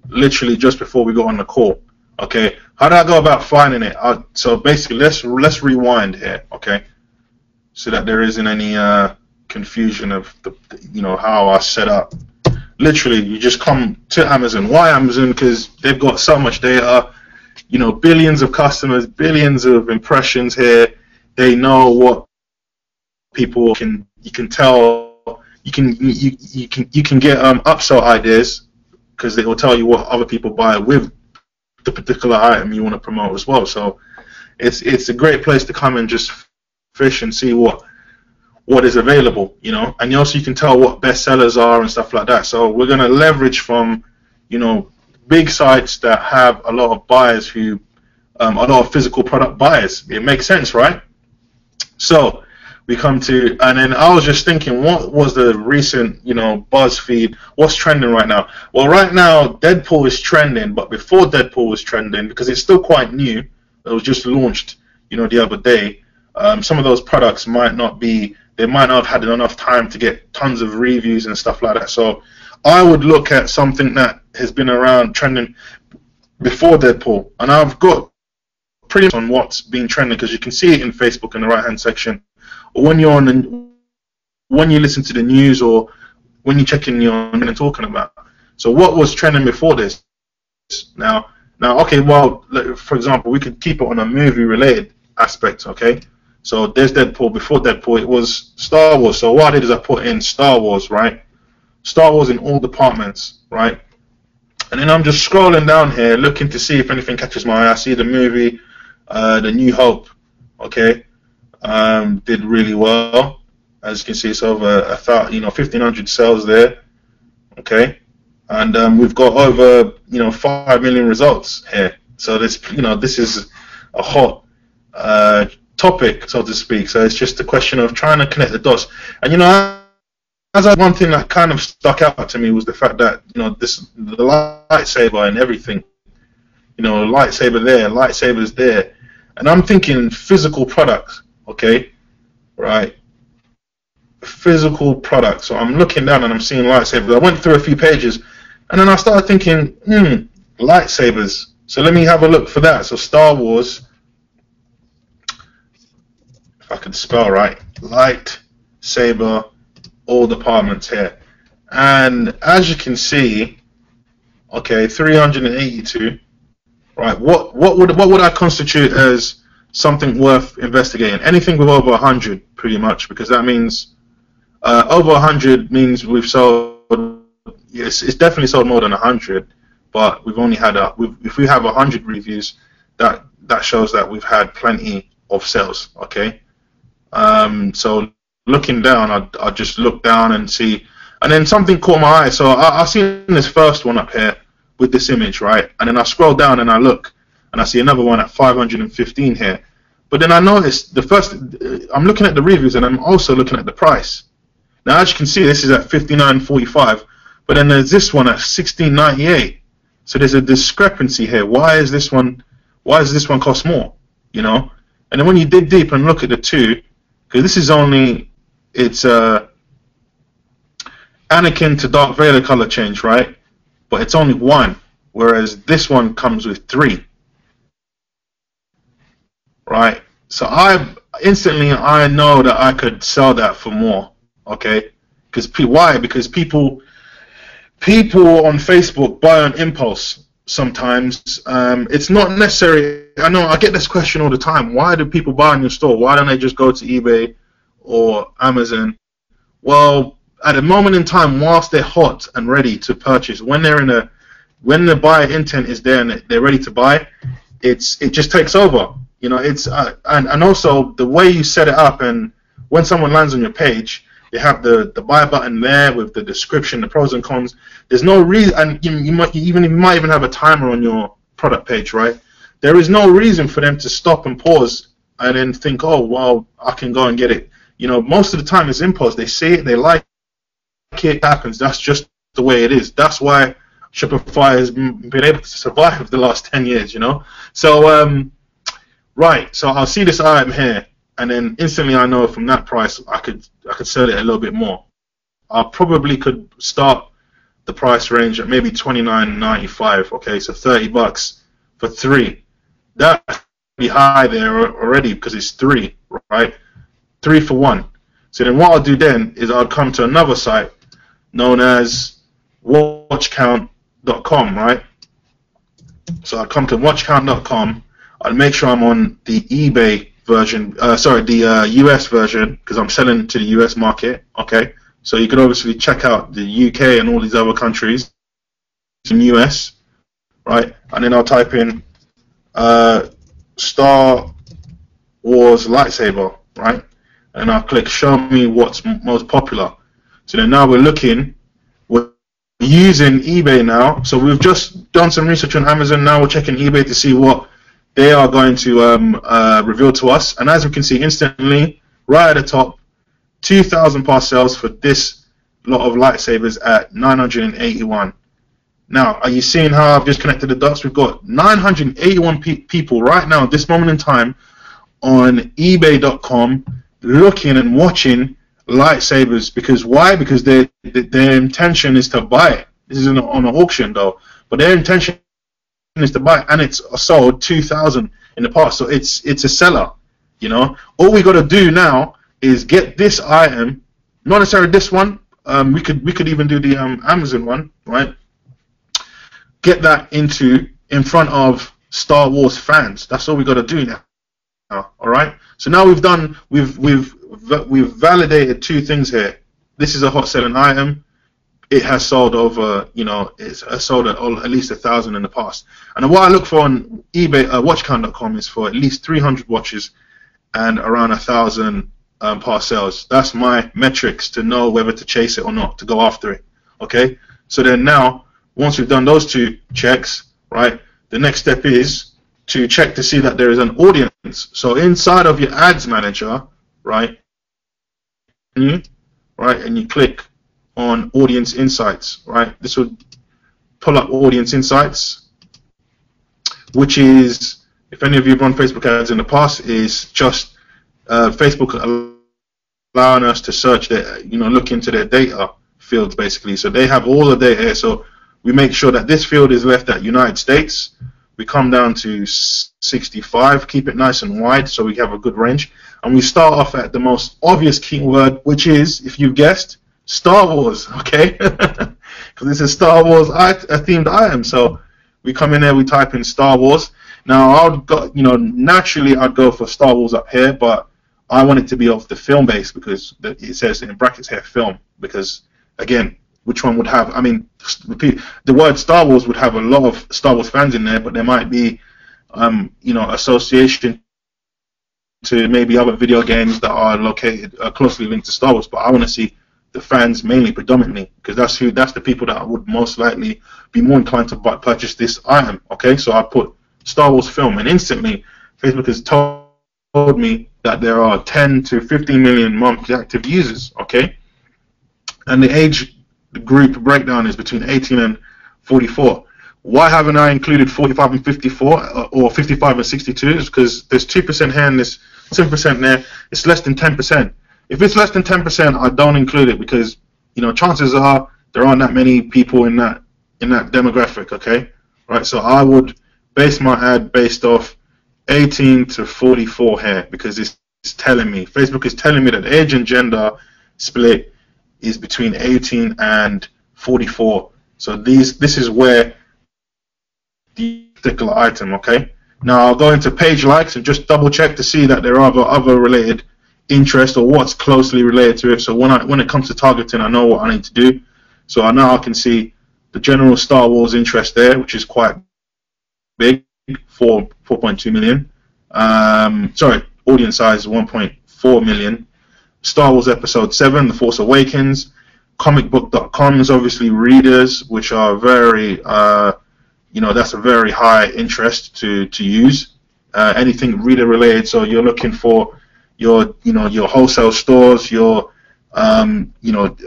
literally just before we got on the call. Okay, how did I go about finding it? So basically, let's rewind here, okay, so that there isn't any confusion of how I set up. Literally, you just come to Amazon. Why Amazon? Because they've got so much data. Billions of customers, billions of impressions here. They know what people can. You can tell. You can get upsell ideas because they will tell you what other people buy with the particular item you want to promote as well. So it's a great place to come and just fish and see what is available, and also you can tell what bestsellers are and stuff like that. So we're going to leverage from big sites that have a lot of buyers who a lot of physical product buyers. It makes sense, right? So we come to, and then I was just thinking, what was the recent BuzzFeed, what's trending right now? Well, right now Deadpool is trending, but before Deadpool was trending, because it's still quite new, it was just launched the other day, some of those products might not have had enough time to get tons of reviews and stuff like that. So I would look at something that has been around trending before Deadpool, and I've got pretty much on what's been trending, because you can see it in Facebook in the right hand section, or when you listen to the news, or when you check in and talking about. So what was trending before this? Now, okay, well, for example, we could keep it on a movie related aspect, okay? So there's Deadpool. Before Deadpool, it was Star Wars. So what I did is I put in Star Wars, right? Star Wars in all departments, right? And then I'm just scrolling down here, looking to see if anything catches my eye. I see the movie, The New Hope, okay? Did really well. As you can see, it's over 1,500 sales there, okay? And we've got over 5 million results here. So this is a hot topic, so to speak. So it's just a question of trying to connect the dots. And one thing that kind of stuck out to me was the fact that the lightsaber and everything, lightsaber there, lightsabers there, and I'm thinking physical products, okay, right? Physical products. So I'm looking down and I'm seeing lightsabers. I went through a few pages, and then I started thinking, lightsabers. So let me have a look for that. So Star Wars, if I can spell right, lightsaber, all departments here, and as you can see, okay, 382, right? What would I constitute as something worth investigating? Anything with over 100, pretty much, because that means over 100 means we've sold. Yes, it's definitely sold more than 100, but we've only had if we have 100 reviews, that shows that we've had plenty of sales. Okay, so looking down, I just look down and see, and then something caught my eye. So I seen this first one up here with this image, right? And then I scroll down and I look, and I see another one at 515 here. But then I noticed I'm looking at the reviews, and I'm also looking at the price. Now, as you can see, this is at $59.45, but then there's this one at $16.98. So there's a discrepancy here. Why does this one cost more? And then when you dig deep and look at the two, because this is it's Anakin to Darth Vader color change, right? But it's only one, whereas this one comes with 3, right? So I know that I could sell that for more, okay? Why? Because people on Facebook buy on impulse sometimes. It's not necessary. I know I get this question all the time. Why do people buy in your store? Why don't they just go to eBay or Amazon? Well, at a moment in time, whilst they're hot and ready to purchase, when the buyer intent is there and they're ready to buy, it just takes over. It's and also the way you set it up, and when someone lands on your page, you have the buy button there with the description, the pros and cons. There's no reason, and you might even have a timer on your product page, right? There is no reason for them to stop and pause and then think, oh, well, I can go and get it. Most of the time it's impulse. They see it, they like it, happens. That's just the way it is. That's why Shopify has been able to survive the last 10 years, So, right, so I'll see this item here, and then instantly I know from that price I could sell it a little bit more. I probably could start the price range at maybe $29.95. Okay, so $30 for 3. That'd be high there already because it's 3, right? 3 for 1. So then what I'll do then is I'll come to another site known as watchcount.com, right? So I'll come to watchcount.com. I'll make sure I'm on the eBay version, the US version, because I'm selling to the US market, okay? So you can obviously check out the UK and all these other countries in US, right? And then I'll type in Star Wars lightsaber, right? And I'll click show me what's most popular. So then now we're using eBay now. So we've just done some research on Amazon. Now we're checking eBay to see what they are going to reveal to us. And as we can see instantly, right at the top, 2,000 past sales for this lot of lightsabers at 981. Now, are you seeing how I've just connected the dots? We've got 981 people right now at this moment in time on eBay.com looking and watching lightsabers. Because why? Because their intention is to buy it. This is on an auction though, but their intention is to buy it, and it's sold 2,000 in the past. So it's a seller. You know, all we got to do now is get this item, not necessarily this one. We could even do the Amazon one, right? Get that in front of Star Wars fans. That's all we got to do now. All right. So now we've validated 2 things here. This is a hot selling item. It has sold over, it's sold at least 1,000 in the past. And what I look for on eBay, watchcount.com, is for at least 300 watches and around 1,000 past sales. That's my metrics to know whether to chase it or not, to go after it. Okay. So then now, once we've done those 2 checks, right, the next step is to check to see that there is an audience. So inside of your ads manager, right, and you click on audience insights, right? This will pull up audience insights, which is, if any of you have run Facebook ads in the past, is just Facebook allowing us to search their, look into their data fields basically. So they have all the data here. So we make sure that this field is left at United States. We come down to 65, keep it nice and wide so we have a good range. And we start off at the most obvious keyword, which is, if you've guessed, Star Wars, okay? Because it's a Star Wars themed item. So we come in there, we type in Star Wars. Now, naturally I'd go for Star Wars up here, but I want it to be off the film base because it says in brackets here, film, because, again, which one would have, the word Star Wars would have a lot of Star Wars fans in there, but there might be, association to maybe other video games that are located closely linked to Star Wars. But I want to see the fans mainly, predominantly, because that's the people that would most likely be more inclined to purchase this item. Okay, so I put Star Wars film, and instantly Facebook has told me that there are 10 to 15 million monthly active users. Okay, and the age group breakdown is between 18 and 44. Why haven't I included 45 and 54 or 55 and 62? Is because there's 2% here and there's 7% there. It's less than 10%. If it's less than 10%, I don't include it because chances are there aren't that many people in that demographic. Okay, right? So I would base my ad based off 18 to 44 here because it's telling me, Facebook is telling me that age and gender split is between 18 and 44. So this is where the particular item, okay? Now I'll go into page likes and just double check to see that there are other related interest or what's closely related to it. So when it comes to targeting, I know what I need to do. So now I can see the general Star Wars interest there, which is quite big, 4.2 million. Audience size 1.4 million. Star Wars Episode 7, The Force Awakens. Comicbook.com is obviously readers, which are very, that's a very high interest to use. Anything reader related, so you're looking for your wholesale stores, your,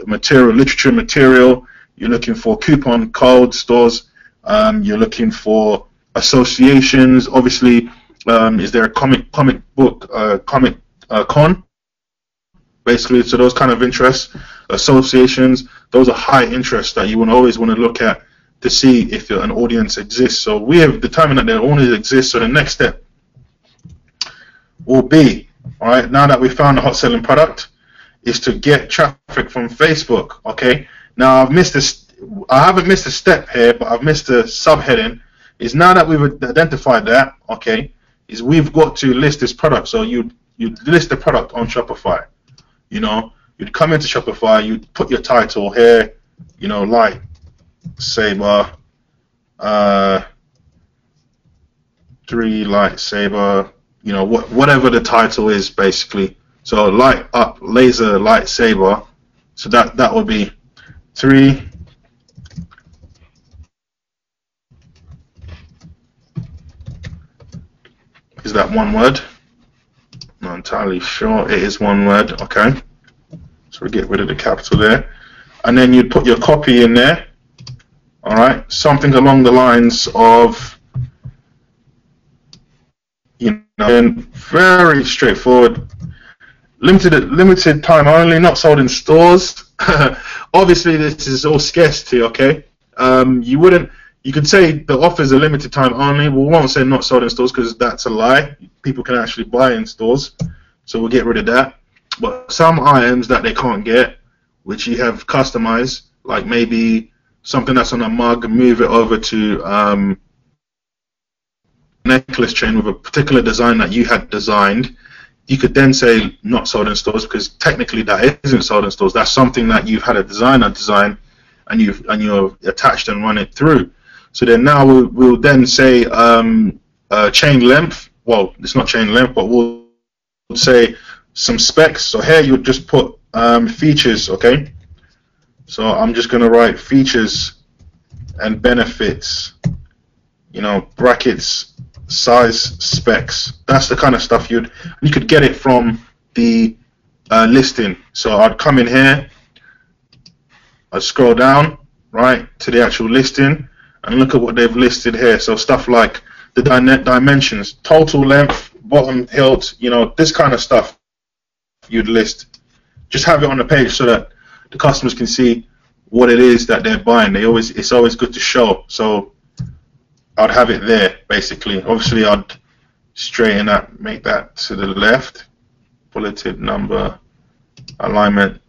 literature material. You're looking for coupon code stores. You're looking for associations. Obviously, is there a comic book con? basically. So those kind of interests, associations, those are high interests that you would always want to look at to see if an audience exists. So we have determined that the audience exists. So the next step will be, all right, now that we found a hot selling product, is to get traffic from Facebook. Okay. Now I haven't missed a step here, but I've missed a subheading. Is now that we've identified that, okay, is we've got to list this product. So you list the product on Shopify. You know, you'd come into Shopify, you'd put your title here, you know, lightsaber, 3 lightsaber, you know, whatever the title is basically. So light up laser lightsaber. So that would be 3 is that one word? Not entirely sure. It is one word. Okay. So we get rid of the capital there, and then you'd put your copy in there. All right, something along the lines of, you know, and very straightforward. Limited time only, not sold in stores. Obviously, this is all scarcity. Okay. You could say the offers are limited time only. We won't say not sold in stores because that's a lie. People can actually buy in stores, so we'll get rid of that. But some items that they can't get, which you have customized, like maybe something that's on a mug, move it over to necklace chain with a particular design that you had designed. You could then say not sold in stores because technically that isn't sold in stores. That's something that you've had a designer design and you've attached and run it through. So then now we'll then say chain length. Well, it's not chain length, but we'll say some specs. So here you'll just put features, okay? So I'm just going to write features and benefits, you know, brackets, size, specs. That's the kind of stuff you could get it from the listing. So I'd come in here, I'd scroll down, right, to the actual listing, and look at what they've listed here. So stuff like the dimensions, total length, bottom hilt, you know, this kind of stuff you'd list. Just have it on the page so that the customers can see what it is that they're buying. It's always good to show. So I'd have it there basically. Obviously I'd straighten that, make that to the left, bulleted number, alignment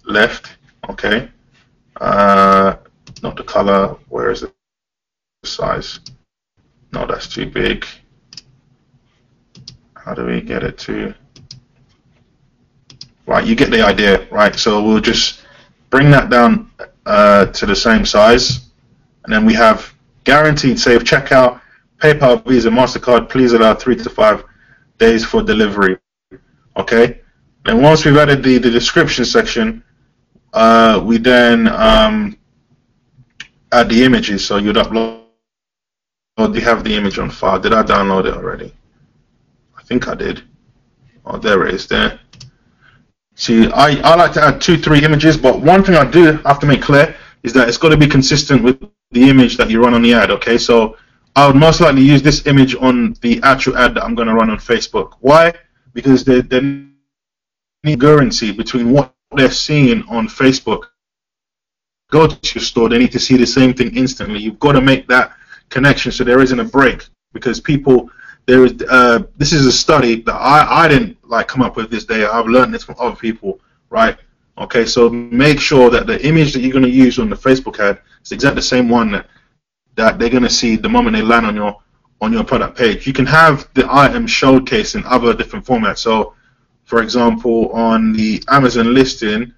left, okay. Not the color, where is the size? No, that's too big. How do we get it to? Right, you get the idea, right? So we'll just bring that down to the same size, and then we have guaranteed safe checkout, PayPal, Visa, MasterCard. Please allow 3 to 5 days for delivery. Okay. And once we've added the description section, we then add the images. So you'd upload. Do you have the image on file? Did I download it already? I think I did. Oh, there it is there. See, I like to add 2-3 images, but one thing I do have to make clear is that it's got to be consistent with the image that you run on the ad, okay? So I would most likely use this image on the actual ad that I'm going to run on Facebook. Why? Because they need congruency between what they're seeing on Facebook. Go to your store, they need to see the same thing instantly. You've got to make that connection so there isn't a break, because people, this is a study that I didn't like come up with this day. I've learned this from other people, right? Okay, so make sure that the image that you're going to use on the Facebook ad is exactly the same one that they're going to see the moment they land on your product page. You can have the item showcased in other different formats. So, for example, on the Amazon listing,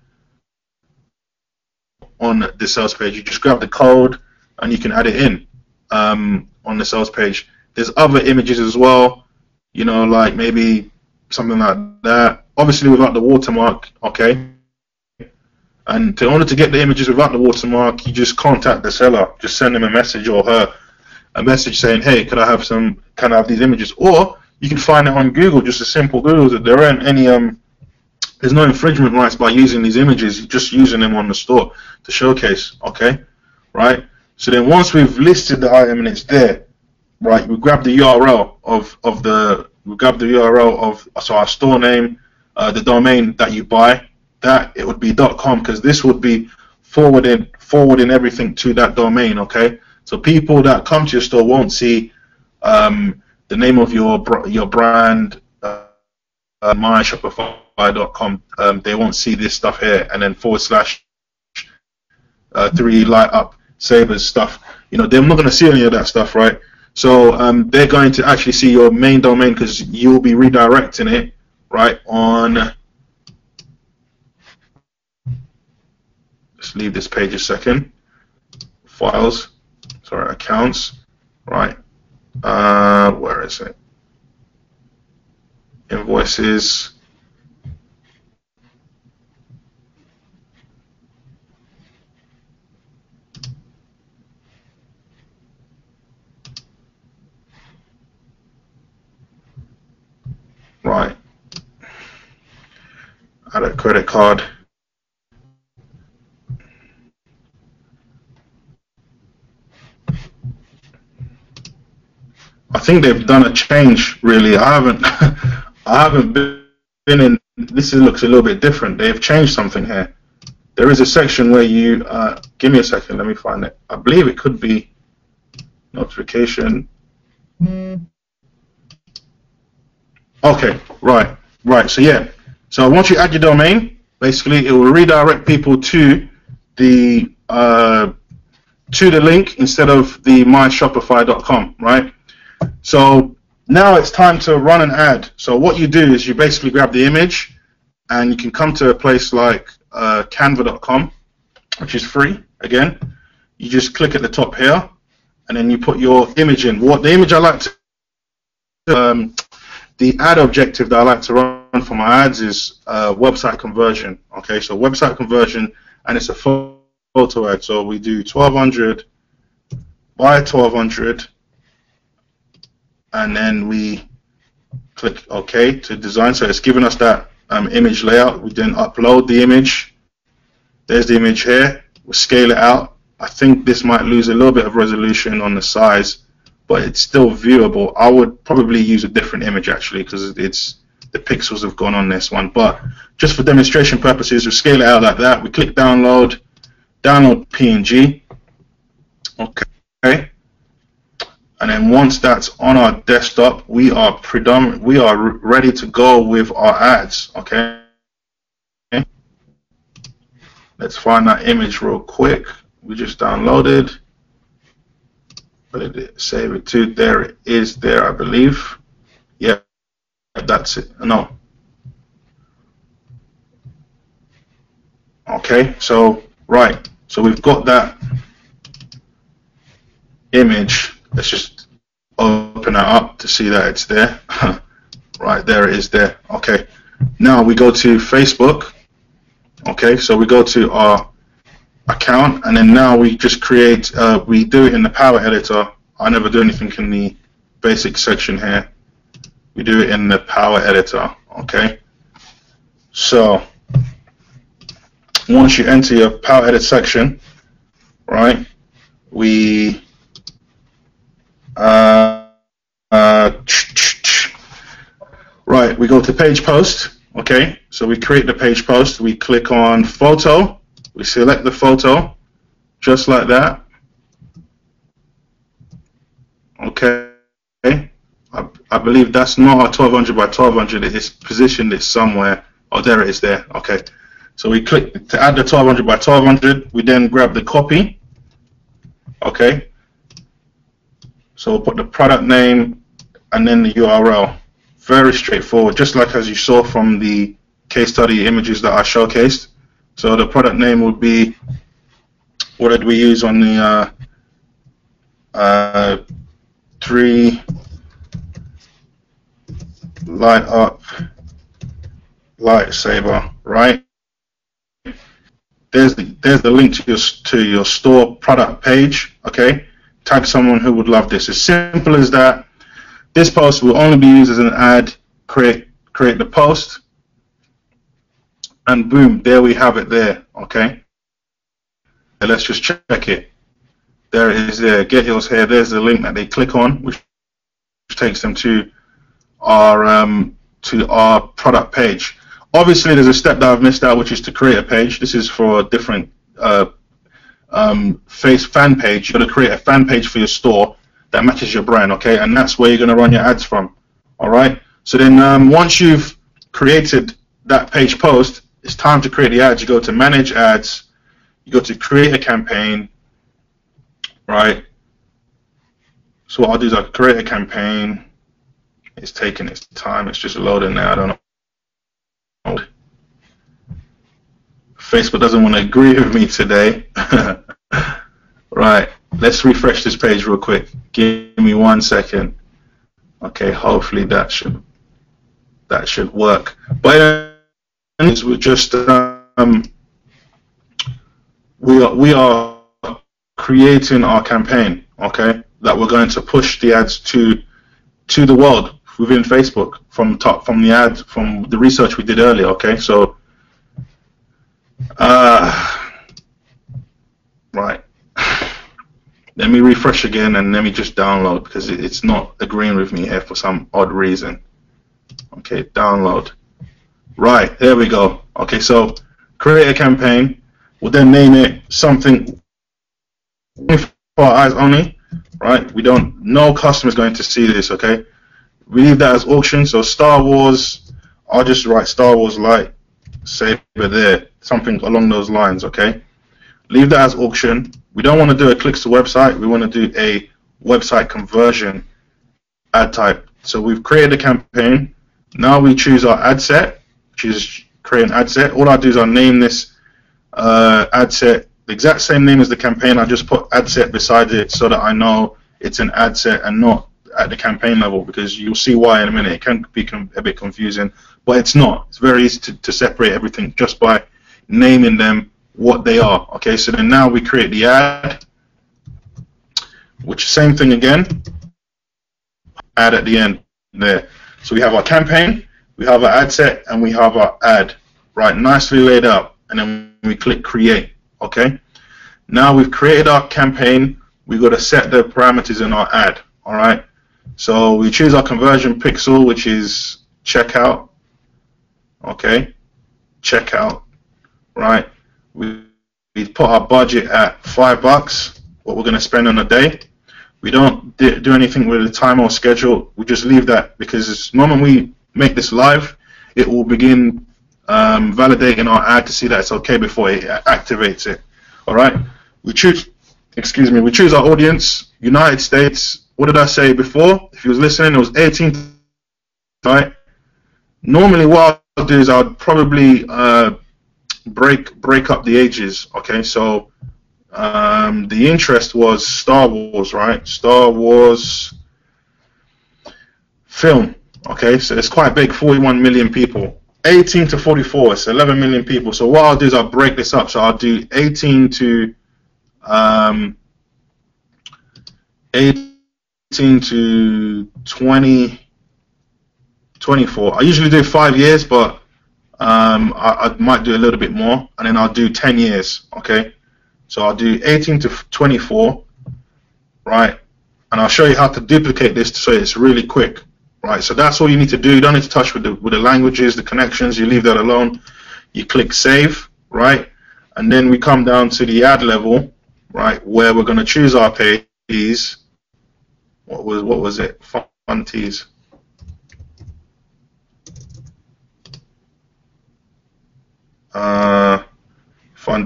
on the sales page, you just grab the code and you can add it in on the sales page. There's other images as well, you know, like maybe something like that. Obviously without the watermark, okay. And in order to get the images without the watermark, you just contact the seller. Just send them a message or her a message saying, hey, can I have these images? Or you can find it on Google, just a simple Google, that there aren't any there's no infringement rights by using these images. You're just using them on the store to showcase, okay? Right? So then once we've listed the item and it's there, right, we grab the URL of our store name, the domain that you buy, that it would be .com, because this would be forwarding everything to that domain. Okay, so people that come to your store won't see the name of your brand, myshopify.com. They won't see this stuff here, and then / 3 light up savers stuff. You know, they're not going to see any of that stuff, right? So they're going to actually see your main domain, because you'll be redirecting it right on. Let's leave this page a second. Files, sorry, accounts, right? Where is it? Invoices. Right. Add a credit card. I think they've done a change, really. I haven't been in. This looks a little bit different. They've changed something here. There is a section where you. Give me a second. Let me find it. I believe it could be notification. Okay, right. So yeah. So once you add your domain, basically it will redirect people to the link instead of the myshopify.com, right? So now it's time to run an ad. So what you do is you basically grab the image, and you can come to a place like canva.com, which is free. Again, you just click at the top here, and then you put your image in. What the image I like to the ad objective that I like to run for my ads is website conversion. Okay, so website conversion, and it's a photo ad. So we do 1200 by 1200, and then we click OK to design. So it's giving us that image layout. We then upload the image. There's the image here. We'll scale it out. I think this might lose a little bit of resolution on the size, but it's still viewable. I would probably use a different image actually, because it's the pixels have gone on this one. But just for demonstration purposes, we'll scale it out like that. We click download PNG. Okay. And then once that's on our desktop, we are ready to go with our ads. Okay. Let's find that image real quick. We just downloaded. Save it to. There it is. There, I believe. Yeah, that's it. No. Okay. So right. So we've got that image. Let's just open that up to see that it's there. Right, there it is there. Okay. Now we go to Facebook. Okay, so we go to our account, and then now we just create, we do it in the Power Editor. I never do anything in the basic section here. We do it in the Power Editor. Okay. So once you enter your Power Edit section, right, we right, we go to page post. Okay, so we create the page post. We click on photo. We select the photo, just like that. Okay, I believe that's not our 1200 by 1200. It's positioned it somewhere. Oh, there it is there. Okay, so we click to add the 1200 by 1200. We then grab the copy. Okay, so we'll put the product name and then the URL. Very straightforward, just like as you saw from the case study images that I showcased. So the product name would be, what did we use on the 3 light up lightsaber, right? There's the link to your store product page. Okay, tag someone who would love this. As simple as that. This post will only be used as an ad. Create the post, and boom, there we have it there. Okay, and let's just check it. There it is there. Get yours here. There's the link that they click on, which takes them to our product page. Obviously, there's a step that I've missed out, which is to create a page. This is for a different fan page. You're going to create a fan page for your store that matches your brand, okay? And that's where you're going to run your ads from, all right? So then once you've created that page post, it's time to create the ads. You go to Manage Ads. You go to Create a Campaign, right? So what I'll do is I'll create a campaign. It's taking its time. It's just loading now. I don't know. Facebook doesn't want to agree with me today. Right. Let's refresh this page real quick. Give me 1 second. Okay. Hopefully that should work. But we're just we are creating our campaign. Okay. That we're going to push the ads to the world within Facebook from the research we did earlier. Okay, so right, let me refresh again and let me just download because it's not agreeing with me here for some odd reason. Okay, download. Right, there we go. Okay, so create a campaign. We'll then name it something for our eyes only. Right, no customer's going to see this, okay? We leave that as auction, so Star Wars, I'll just write Star Wars Light Saber there, something along those lines, okay? Leave that as auction. We don't want to do a clicks to website, we want to do a website conversion ad type. So we've created a campaign. Now we choose our ad set, which is create an ad set. All I do is I name this ad set the exact same name as the campaign. I just put ad set beside it so that I know it's an ad set and not at the campaign level, because you'll see why in a minute. It can be a bit confusing, but it's not. It's very easy to separate everything just by naming them what they are. Okay, so then now we create the ad, which same thing again, ad at the end there. So we have our campaign, we have our ad set, and we have our ad, right, nicely laid out, and then we click create. Okay, now we've created our campaign. We've got to set the parameters in our ad. All right, so we choose our conversion pixel, which is checkout. Okay, checkout. Right, we put our budget at $5, what we're going to spend on a day. We don't do anything with the time or schedule. We just leave that, because the moment we make this live, it will begin validating our ad to see that it's okay before it activates it. All right, we choose our audience, United States. What did I say before? If you was listening, it was 18, right? Normally what I'll do is I'll probably break up the ages. Okay, so the interest was Star Wars, right? Star Wars film. Okay, so it's quite big, 41 million people. 18 to 44, it's 11 million people. So what I'll do is I'll break this up. So I'll do 18 to 20, 24. I usually do 5 years, but I might do a little bit more, and then I'll do 10 years. Okay, so I'll do 18 to 24, right? And I'll show you how to duplicate this so it's really quick. Right, so that's all you need to do. You don't need to touch with the languages, the connections. You leave that alone. You click save, right? And then we come down to the ad level, right, where we're going to choose our pays. What was it? Fun teas. Fun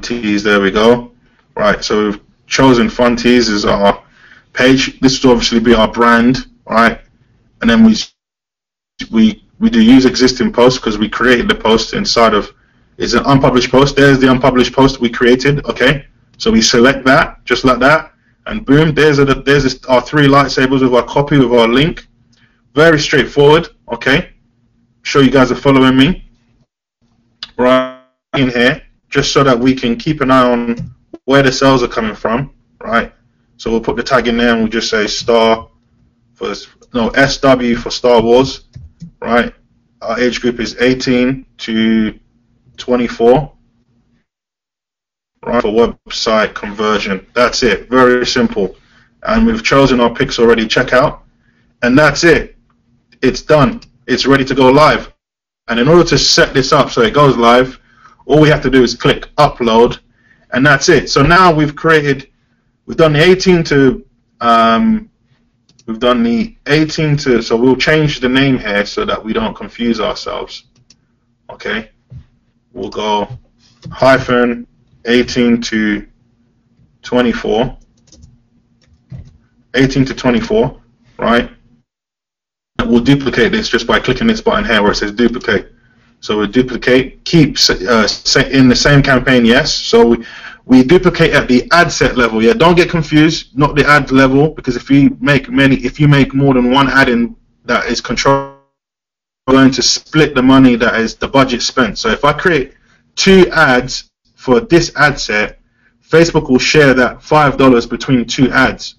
teas. There we go. Right, so we've chosen Fun teas as our page. This will obviously be our brand, right? And then we do use existing post, because we created the post inside of, it's an unpublished post. There's the unpublished post we created. Okay, so we select that just like that, and boom, there's our 3 lightsabers with our copy, with our link. Very straightforward. Okay, sure you guys are following me right in here, just so that we can keep an eye on where the sales are coming from. Right, so we'll put the tag in there and we'll just say SW for Star Wars, right? Our age group is 18 to 24, right? For website conversion. That's it. Very simple. And we've chosen our picks already, checkout, and that's it. It's done. It's ready to go live. And in order to set this up so it goes live, all we have to do is click upload, and that's it. So now we've done the 18 to, so we'll change the name here so that we don't confuse ourselves. Okay, we'll go hyphen 18 to 24, 18 to 24, right? We'll duplicate this just by clicking this button here where it says duplicate. So we duplicate, keep in the same campaign, yes. So we duplicate at the ad set level. Yeah, don't get confused, not the ad level, because if you make more than one ad in that is controlled, we're going to split the money that is the budget spent. So if I create 2 ads for this ad set, Facebook will share that $5 between 2 ads,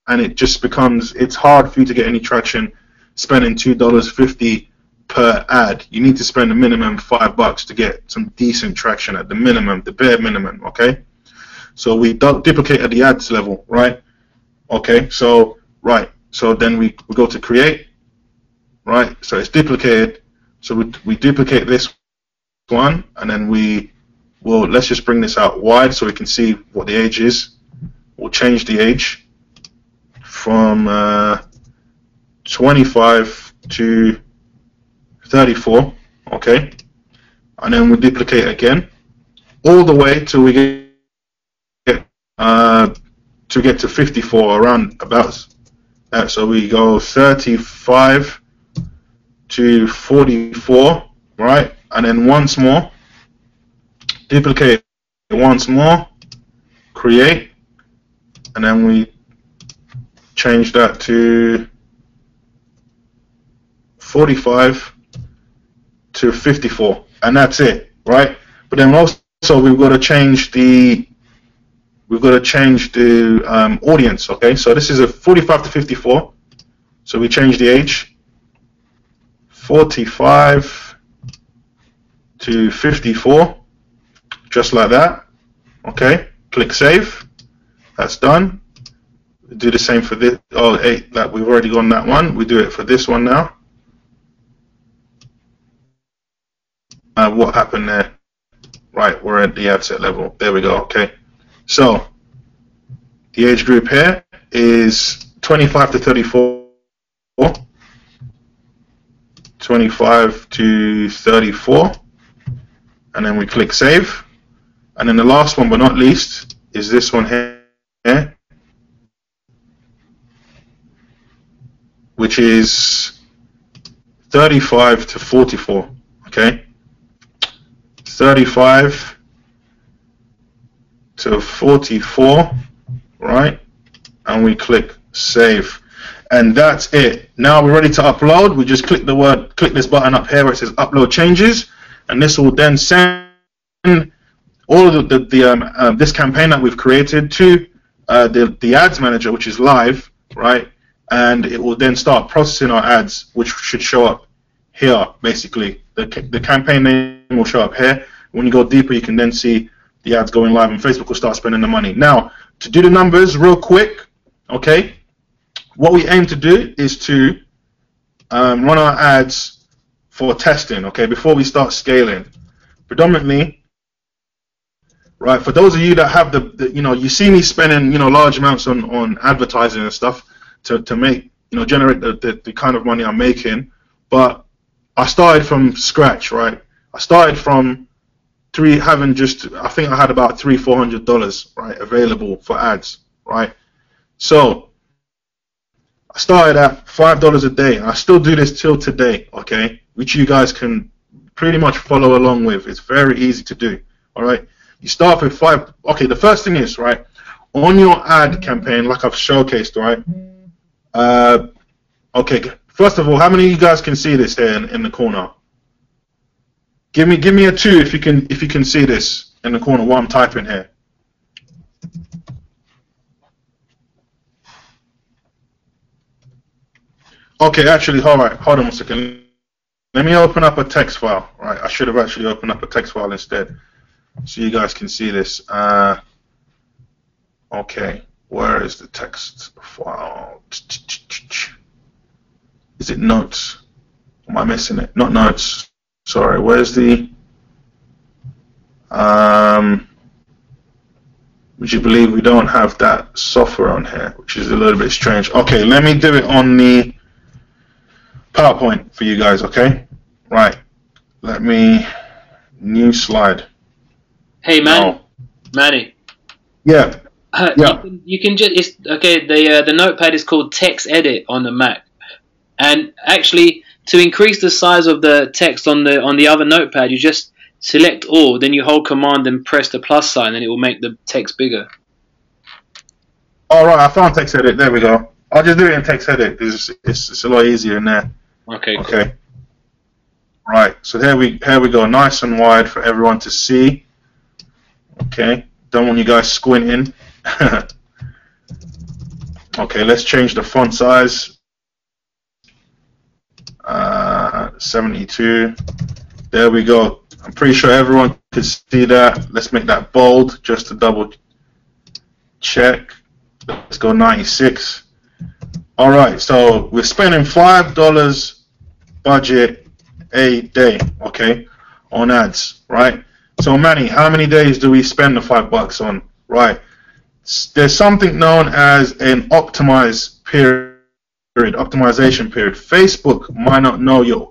and it just becomes, it's hard for you to get any traction spending $2.50 per ad. You need to spend a minimum $5 to get some decent traction at the minimum, the bare minimum. Okay, so we duplicate at the ads level, right? Okay, so so then we go to create, right? So it's duplicated, so we duplicate this one, and then let's just bring this out wide so we can see what the age is. We'll change the age from 25 to 34, okay, and then we duplicate again all the way till we get to 54, around about that. So we go 35 to 44, right, and then once more duplicate once more, create, and then we change that to 45 to 54, and that's it, right? But then also we've got to change the audience. Okay, so this is a 45 to 54, so we change the age 45 to 54, just like that. Okay, click save. That's done. Do the same for this. Oh, 8, that we've already gone that one. We do it for this one now. What happened there? Right, we're at the ad set level. There we go. Okay, so the age group here is 25 to 34, 25 to 34, and then we click save. And then the last one but not least is this one here, which is 35 to 44. Okay, 35 to 44, right, and we click save, and that's it. Now we're ready to upload. We just click this button up here where it says upload changes, and this will then send all of this campaign that we've created to the ads manager, which is live, right, and it will then start processing our ads, which should show up here. Basically the campaign name will show up here. When you go deeper, you can then see the ads going live, and Facebook will start spending the money. Now, to do the numbers real quick, okay, what we aim to do is to run our ads for testing, okay, before we start scaling. Predominantly, right, for those of you that have you see me spending, large amounts on advertising and stuff to make, generate the kind of money I'm making, but I started from scratch, right? I started from I think I had about $300-400, right, available for ads, right? So I started at $5 a day, and I still do this till today, okay, which you guys can pretty much follow along with. It's very easy to do, all right? You start with $5. Okay, the first thing is, right, on your ad campaign, like I've showcased, right? Okay, first of all, how many of you guys can see this here in the corner? Give me a 2 if you can see this in the corner what I'm typing here. Okay, actually, all right, hold on a second. Let me open up a text file. Right, I should have actually opened up a text file instead, so you guys can see this. Okay, where is the text file? Is it notes? Am I missing it? Not notes. Sorry, where's the would you believe we don't have that software on here, which is a little bit strange. Okay, let me do it on the PowerPoint for you guys, okay? Right. Let me new slide. Hey man, Manny. Yeah. Yeah. You can just okay. The notepad is called Text Edit on the Mac, and actually to increase the size of the text on the other notepad, you just select all, then you hold Command and press the plus sign, and it will make the text bigger. All right, I found Text Edit. There we go. I'll just do it in Text Edit because it's a lot easier in there. Okay. Cool. Okay. Right. So here we go. Nice and wide for everyone to see. Okay. Don't want you guys squinting. Okay. Let's change the font size. 72. There we go. I'm pretty sure everyone could see that. Let's make that bold just to double check. Let's go 96. All right, so we're spending $5 budget a day, okay, on ads, right? So Manny, how many days do we spend the $5 on? Right. There's something known as an optimization period. Facebook might not know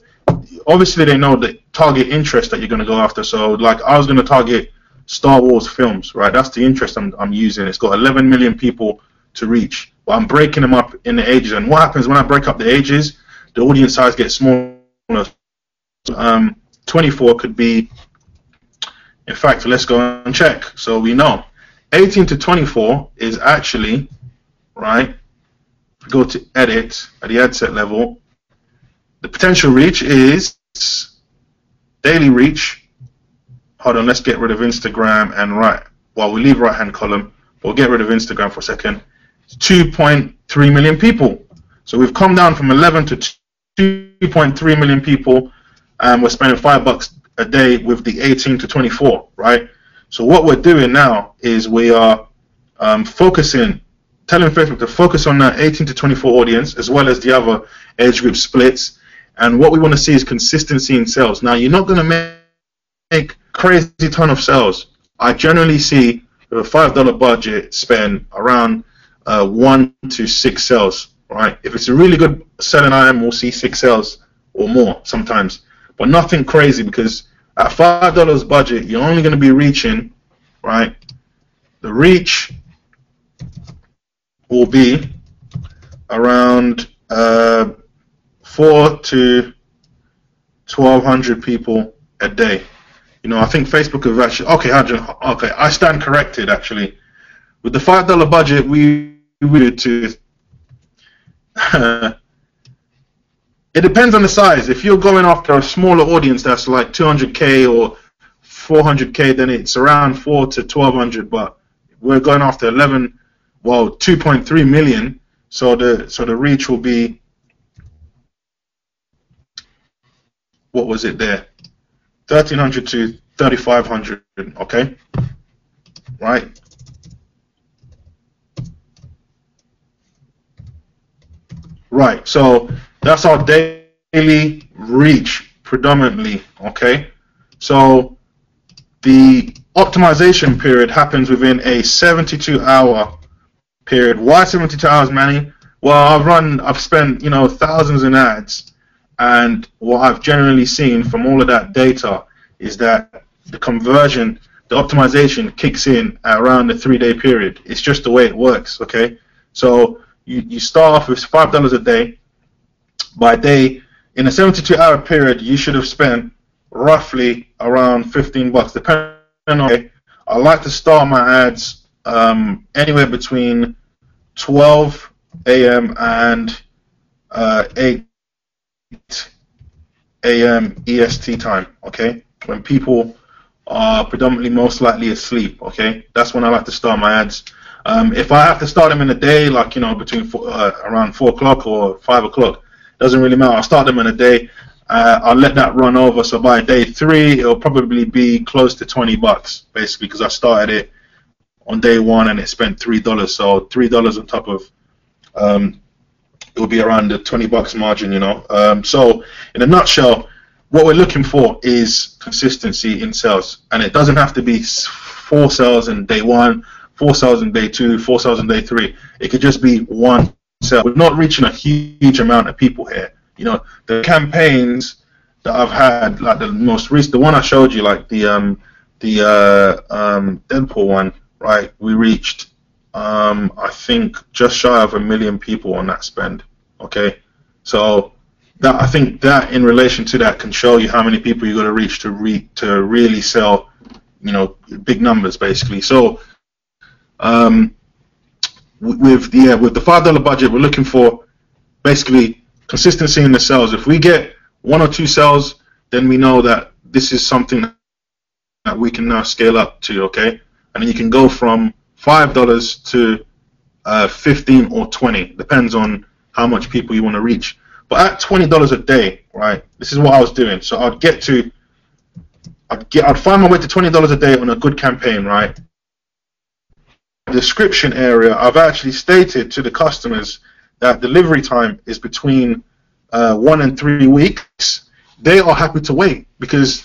obviously they know the target interest that you're going to go after. So like I was going to target Star Wars films, right? That's the interest I'm using. It's got 11 million people to reach, but I'm breaking them up in the ages. And what happens when I break up the ages? The audience size gets smaller. 24 could be, in fact, let's go and check. So we know 18 to 24 is actually, right, if we go to edit at the ad set level, the potential reach is daily reach. Hold on, let's get rid of Instagram and we leave right hand column. We'll get rid of Instagram for a second. 2.3 million people. So we've come down from 11 to 2.3 million people, and we're spending $5 a day with the 18 to 24, right? So what we're doing now is we are telling Facebook to focus on that 18 to 24 audience as well as the other age group splits. And what we want to see is consistency in sales. Now, you're not going to make crazy ton of sales. I generally see with a $5 budget spend around 1 to 6 sales, right? If it's a really good selling item, we'll see 6 sales or more sometimes, but nothing crazy, because at $5 budget, you're only going to be reaching, right? The reach will be around 4 to 1,200 people a day. You know, I think Facebook have actually, okay, I stand corrected actually. With the $5 budget, we did to, it depends on the size. If you're going after a smaller audience that's like 200K or 400K, then it's around 4 to 1,200, but we're going after 2.3 million, so the reach will be, what was it there? 1,300 to 3,500, okay? Right? Right, so that's our daily reach predominantly, okay? So the optimization period happens within a 72-hour period. Why 72 hours, Manny? Well, I've spent, thousands in ads, and what I've generally seen from all of that data is that the conversion, the optimization kicks in at around the 3-day period. It's just the way it works, okay? So you start off with $5 a day. By day, in a 72-hour period, you should have spent roughly around $15, depending on. I like to start my ads anywhere between 12 a.m. and 8 a.m. EST time, okay? When people are predominantly most likely asleep, okay? That's when I like to start my ads. If I have to start them in a day, like, between around 4 o'clock or 5 o'clock, doesn't really matter. I'll start them in a day. I'll let that run over. So by day 3, it'll probably be close to $20, basically, because I started it on day 1 and it spent $3. So $3 on top of it will be around the $20 margin, So in a nutshell, what we're looking for is consistency in sales, and it doesn't have to be 4 sales in day 1, 4 sales in day 2, 4 sales in day 3. It could just be 1 sale. We're not reaching a huge amount of people here. You know, the campaigns that I've had, like the most recent, the one I showed you, like the Deadpool one, right? We reached, I think, just shy of 1 million people on that spend. Okay, so that, I think that in relation to that can show you how many people you got to reach to really sell, you know, big numbers basically. So with the $5 budget, we're looking for basically consistency in the sales. If we get 1 or 2 sales, then we know that this is something that we can now scale up to, okay? And then you can go from $5 to 15 or 20, depends on how much people you want to reach. But at $20 a day, right? This is what I was doing. So I'd find my way to $20 a day on a good campaign, right? The description area, I've actually stated to the customers that delivery time is between 1 and 3 weeks. They are happy to wait because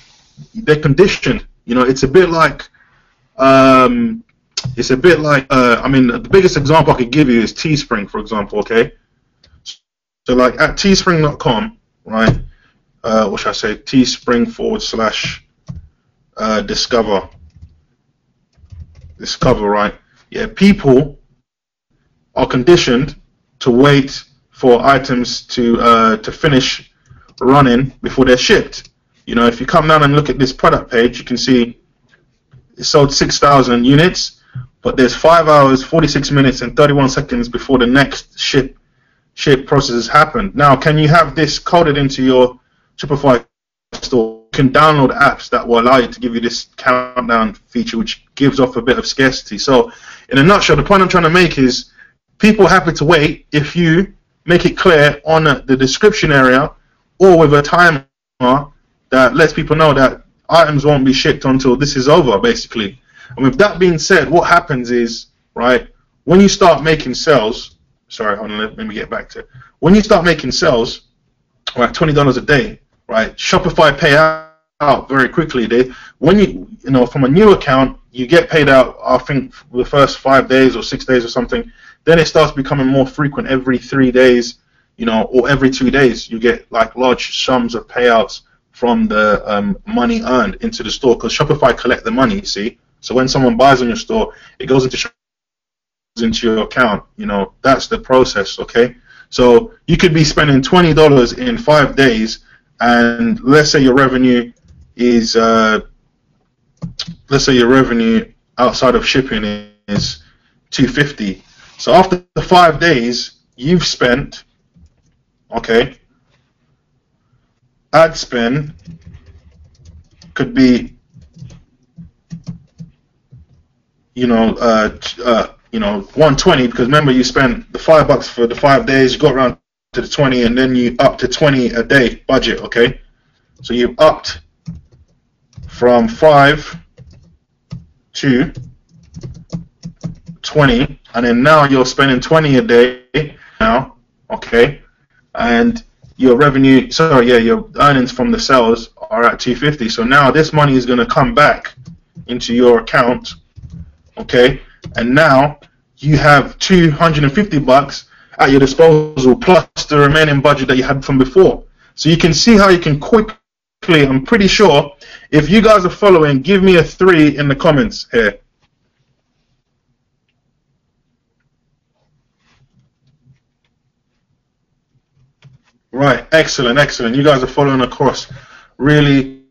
they're conditioned. You know, it's a bit like, I mean, the biggest example I could give you is Teespring, for example, okay? So like at teespring.com, right, what should I say, teespring/discover, right? Yeah, people are conditioned to wait for items to finish running before they're shipped. You know, if you come down and look at this product page, you can see it sold 6,000 units, but there's 5 hours, 46 minutes, and 31 seconds before the next ship processes happen. Now, can you have this coded into your Shopify store? You can download apps that will allow you to give you this countdown feature, which gives off a bit of scarcity. So, in a nutshell, the point I'm trying to make is people are happy to wait if you make it clear on the description area or with a timer that lets people know that items won't be shipped until this is over, basically. And with that being said, what happens is, right, when you start making sales, sorry, hold on, let me get back to it. When you start making sales, right, $20 a day, right, Shopify pay out very quickly. When you know, from a new account, you get paid out, I think, the first 5 days or 6 days or something. Then it starts becoming more frequent every 3 days, you know, or every 2 days. You get like large sums of payouts from the money earned into the store, because Shopify collect the money, you see. So when someone buys on your store, it goes into your account. You know, that's the process, okay? So you could be spending $20 in 5 days, and let's say your revenue is, let's say your revenue outside of shipping is $250. So after the 5 days, you've spent, okay, ad spend could be, you know, 120, because remember you spent the $5 for the 5 days, you got around to the 20, and then you up to 20 a day budget, okay? So you've upped from 5 to 20, and then now you're spending 20 a day now, okay? And your revenue, sorry, yeah, your earnings from the sales are at 250. So now this money is going to come back into your account, okay? And now you have $250 at your disposal plus the remaining budget that you had from before. So you can see how you can quickly, I'm pretty sure, if you guys are following, give me a 3 in the comments here. Right, excellent, excellent. You guys are following across, really.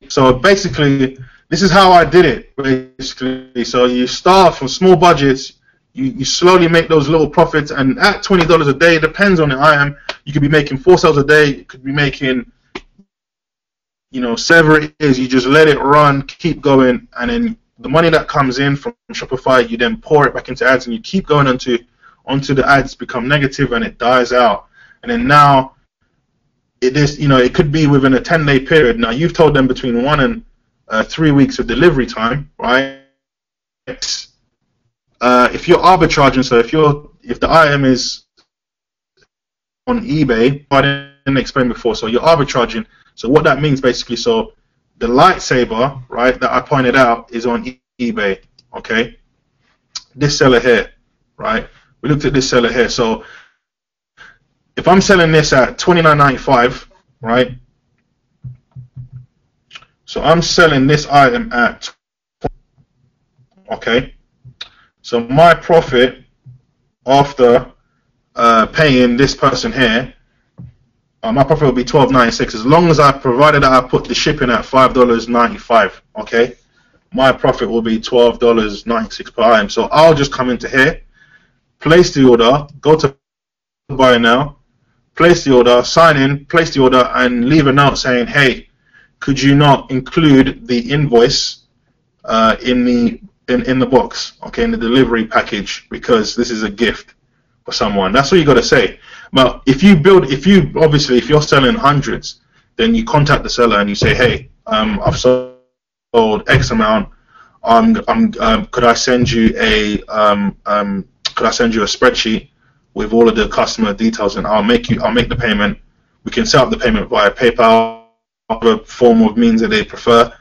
So basically, this is how I did it, basically. So you start from small budgets, you slowly make those little profits, and at $20 a day, depends on the item, you could be making 4 sales a day, you could be making, you know, whatever it is, you just let it run, keep going, and then the money that comes in from Shopify, you then pour it back into ads, and you keep going onto the ads become negative, and it dies out. And then now, it is, you know, it could be within a 10-day period. Now, you've told them between 1 and 3 weeks of delivery time, right? If you're arbitraging, so if the item is on eBay, explain before. So you're arbitraging. So what that means basically, so the lightsaber, right, that I pointed out is on eBay, okay? This seller here, right? We looked at this seller here. So if I'm selling this at $29.95, right? So I'm selling this item at, okay? So my profit after paying this person here, my profit will be $12.96 as long as provided that I put the shipping at $5.95, okay? My profit will be $12.96 per item. So I'll just come into here, place the order, go to buy now, place the order, sign in, place the order, and leave a note saying, hey, could you not include the invoice in the box, okay, in the delivery package, because this is a gift for someone. That's what you got to say. But if you're selling hundreds, then you contact the seller and you say, hey, I've sold X amount. Could I send you a spreadsheet with all of the customer details, and I'll make the payment. We can set up the payment via PayPal, other form of means that they prefer,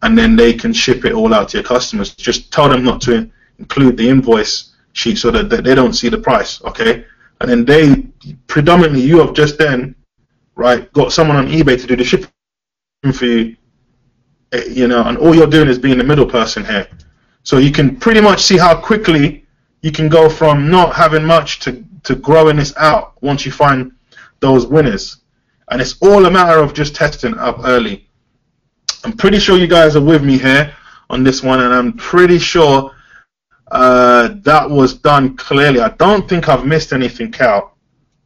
and then they can ship it all out to your customers. Just tell them not to include the invoice sheet so that they don't see the price, okay? And then predominantly you have just then, right, got someone on eBay to do the shipping for you, you know, and all you're doing is being the middle person here. So you can pretty much see how quickly you can go from not having much to growing this out once you find those winners. And it's all a matter of just testing up early. I'm pretty sure you guys are with me here on this one, and I'm pretty sure that was done clearly. I don't think I've missed anything out.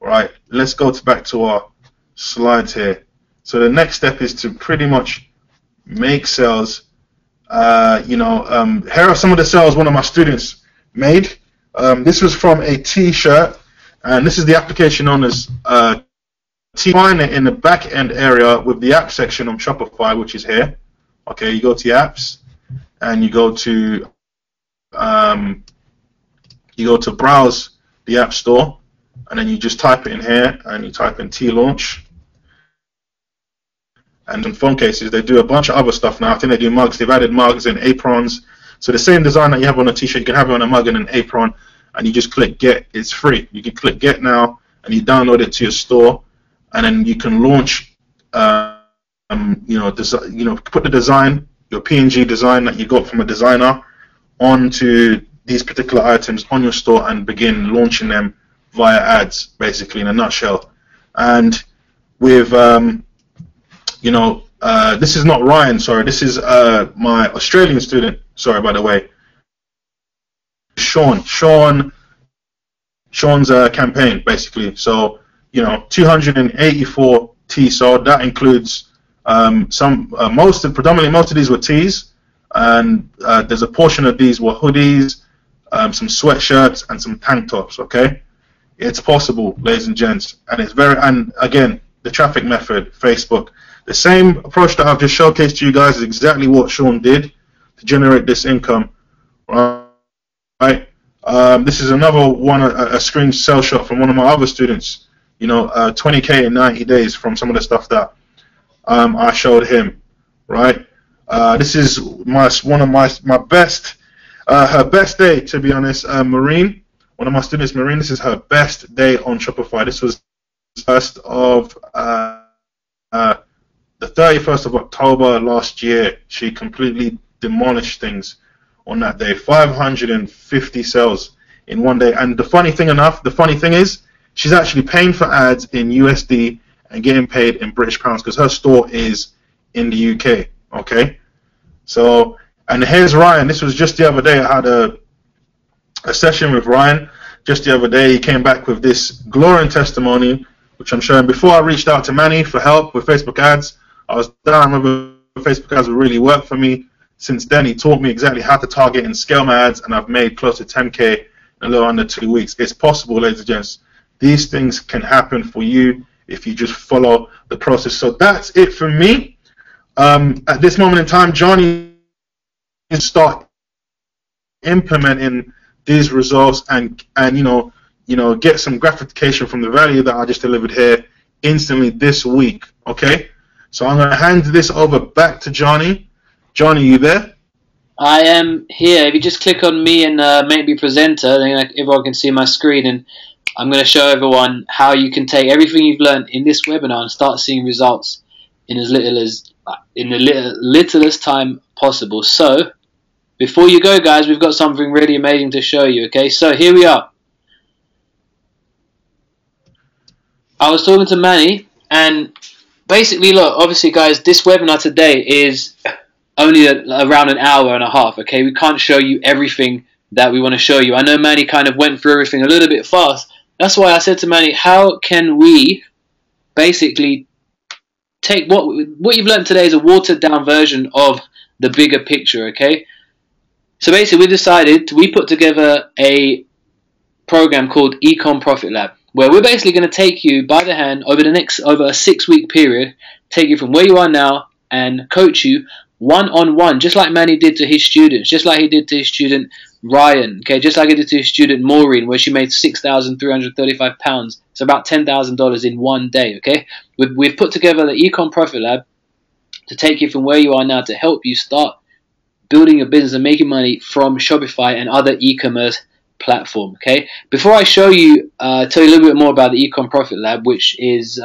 Right, let's go back to our slides here. So the next step is to pretty much make sales. Here are some of the sales one of my students made. This was from a t-shirt, and this is the application known as Find it in the back end area with the app section on Shopify, which is here. Okay, you go to apps and you go to browse the app store, and then you just type it in here and you type in T-Launch. And in phone cases, they do a bunch of other stuff now. I think they do mugs. They've added mugs and aprons. So the same design that you have on a t-shirt, you can have it on a mug and an apron, and you just click get. It's free. You can click get now and you download it to your store. And then you can launch, put the design, your PNG design that you got from a designer, onto these particular items on your store and begin launching them via ads, basically, in a nutshell. And with, this is not Ryan, sorry, this is my Australian student, sorry, by the way, Sean's campaign, basically. So, 284 tees sold. That includes predominantly most of these were tees, and there's a portion of these were hoodies, some sweatshirts, and some tank tops. Okay, it's possible, ladies and gents, and and again, the traffic method, Facebook, the same approach that I've just showcased to you guys is exactly what Sean did to generate this income. Right. This is another one, a screen sell shot from one of my other students. 20K in 90 days from some of the stuff that I showed him, right? This is one of my best, her best day, to be honest. Marine, one of my students, Marine, this is her best day on Shopify. This was the 1st of the 31st of October last year. She completely demolished things on that day. 550 sales in one day. And the funny thing is, she's actually paying for ads in USD and getting paid in British pounds because her store is in the UK. Okay, so, and here's Ryan. This was just the other day. I had a session with Ryan just the other day. He came back with this glowing testimony, which I'm showing. Before I reached out to Manie for help with Facebook ads, I was down. I remember Facebook ads would really work for me. Since then, he taught me exactly how to target and scale my ads, and I've made close to 10K in a little under 2 weeks. It's possible, ladies and gents. These things can happen for you if you just follow the process. So that's it for me. At this moment in time, Jani can start implementing these results and get some gratification from the value that I just delivered here instantly this week. Okay, so I'm going to hand this over back to Johnny. Johnny, you there? I am here. If you just click on me and make me presenter, then everyone can see my screen, and I'm going to show everyone how you can take everything you've learned in this webinar and start seeing results in as little as littlest time possible. So, before you go, guys, we've got something really amazing to show you. Okay, so here we are. I was talking to Manny, and basically, look, obviously, guys, this webinar today is only around an hour and a half. Okay, we can't show you everything that we want to show you. I know Manny kind of went through everything a little bit fast. That's why I said to Manny, how can we basically take what you've learned today is a watered down version of the bigger picture. Okay, so basically we put together a program called Ecom Profit Lab, where we're basically going to take you by the hand over a 6-week period, take you from where you are now and coach you one-on-one, just like Manny did to his students, just like he did to his student Ryan, okay, just like he did to his student Maureen, where she made £6,335. It's about $10,000 in one day. Okay, we've put together the Ecom Profit Lab to take you from where you are now to help you start building your business and making money from Shopify and other e-commerce platform. Okay, before I show you, tell you a little bit more about the Ecom Profit Lab, which is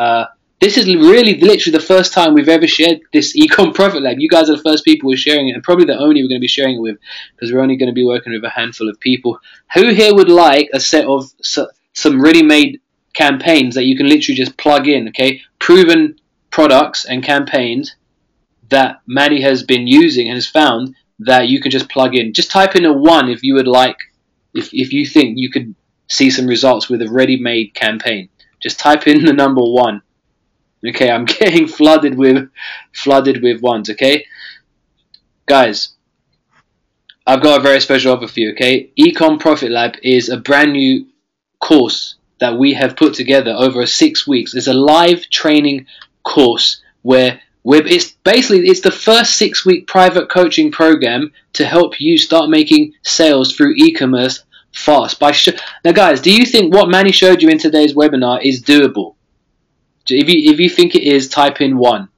this is really literally the first time we've ever shared this Ecom Profit Lab. You guys are the first people who are sharing it, and probably the only we're going to be sharing it with, because we're only going to be working with a handful of people. Who here would like a set of some ready-made campaigns that you can literally just plug in? Okay, proven products and campaigns that Manny has been using and has found that you can just plug in. Just type in a 1 if you would like, if you think you could see some results with a ready-made campaign. Just type in the number 1. Okay, I'm getting flooded with ones. Okay, guys, I've got a very special offer for you. Okay, Ecom Profit Lab is a brand new course that we have put together over 6 weeks. It's a live training course where it's the first 6-week private coaching program to help you start making sales through e-commerce fast. Now, guys, do you think what Manny showed you in today's webinar is doable? If you think it is, type in 1.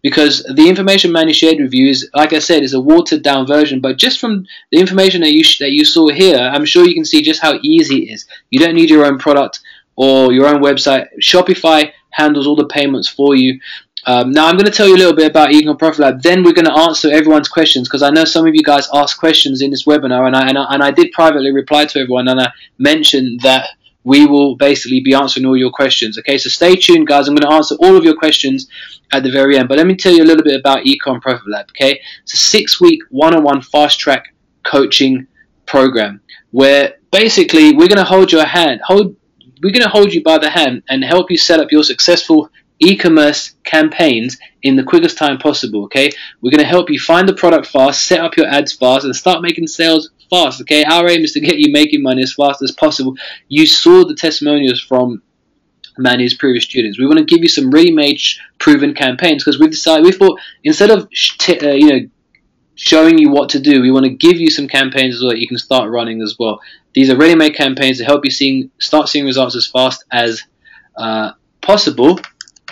Because the information Manny shared with you is, like I said, is a watered down version. But just from the information that you saw here, I'm sure you can see just how easy it is. You don't need your own product or your own website. Shopify handles all the payments for you. Now I'm going to tell you a little bit about Ecom Profit Lab. Then we're going to answer everyone's questions, because I know some of you guys asked questions in this webinar, and I did privately reply to everyone, and I mentioned that we will basically be answering all your questions. Okay, so stay tuned, guys. I'm going to answer all of your questions at the very end. But let me tell you a little bit about Ecom Profit Lab. Okay, it's a 6-week one-on-one fast-track coaching program where basically we're going to hold your hand. We're going to hold you by the hand and help you set up your successful e-commerce campaigns in the quickest time possible. Okay, we're going to help you find the product fast, set up your ads fast, and start making sales fast. Okay, our aim is to get you making money as fast as possible. You saw the testimonials from Manny's previous students. We want to give you some ready-made proven campaigns, because we thought instead of showing you what to do, we want to give you some campaigns as well that you can start running as well. These are ready-made campaigns to help you start seeing results as fast as possible.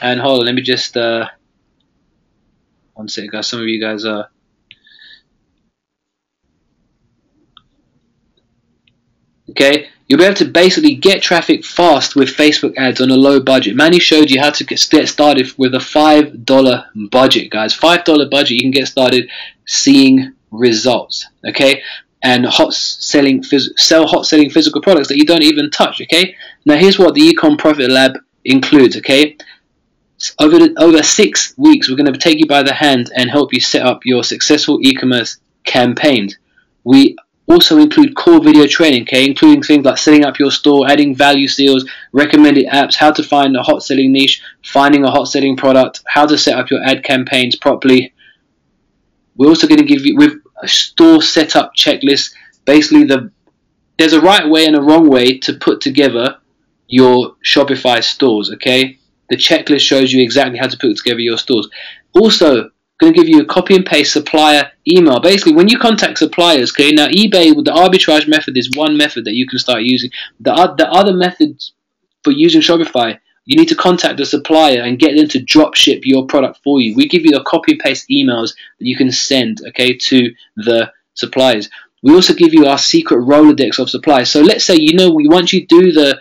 And hold on, let me just one second, guys. Some of you guys are okay. You'll be able to basically get traffic fast with Facebook ads on a low budget. Manny showed you how to get started with a $5 budget, guys. $5 budget, you can get started seeing results. Okay, and sell hot selling physical products that you don't even touch. Okay, now here's what the Ecom Profit Lab includes. Okay. Over 6 weeks, we're going to take you by the hand and help you set up your successful e-commerce campaigns. We also include core video training, okay, including things like setting up your store, adding value seals, recommended apps, how to find a hot selling niche, finding a hot selling product, how to set up your ad campaigns properly. We're also going to give you with a store setup checklist. Basically, there's a right way and a wrong way to put together your Shopify stores, okay? The checklist shows you exactly how to put together your stores. Also, going to give you a copy and paste supplier email. Basically, when you contact suppliers, okay, now eBay, the arbitrage method is one method that you can start using. The other methods for using Shopify, you need to contact the supplier and get them to drop ship your product for you. We give you the copy paste emails that you can send, okay, to the suppliers. We also give you our secret Rolodex of suppliers. So let's say, once you do the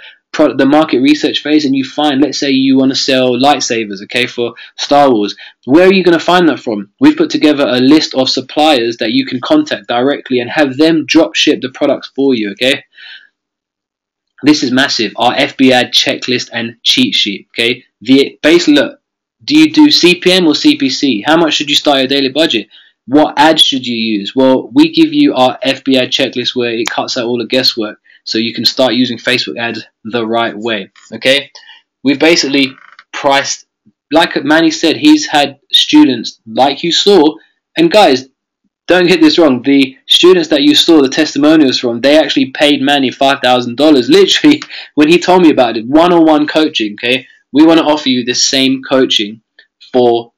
market research phase and you find, let's say you want to sell lightsabers, okay, for Star Wars, where are you going to find that from? We've put together a list of suppliers that you can contact directly and have them drop ship the products for you, okay? This is massive. Our FB ad checklist and cheat sheet, okay? Basically, look, do you do CPM or CPC? How much should you start your daily budget? What ads should you use? Well, we give you our FB ad checklist where it cuts out all the guesswork, so you can start using Facebook ads the right way, okay? We've basically priced, like Manny said, he's had students like you saw, and guys, don't get this wrong, the students that you saw the testimonials from, they actually paid Manny $5,000, literally, when he told me about it, one-on-one coaching, okay? We want to offer you the same coaching for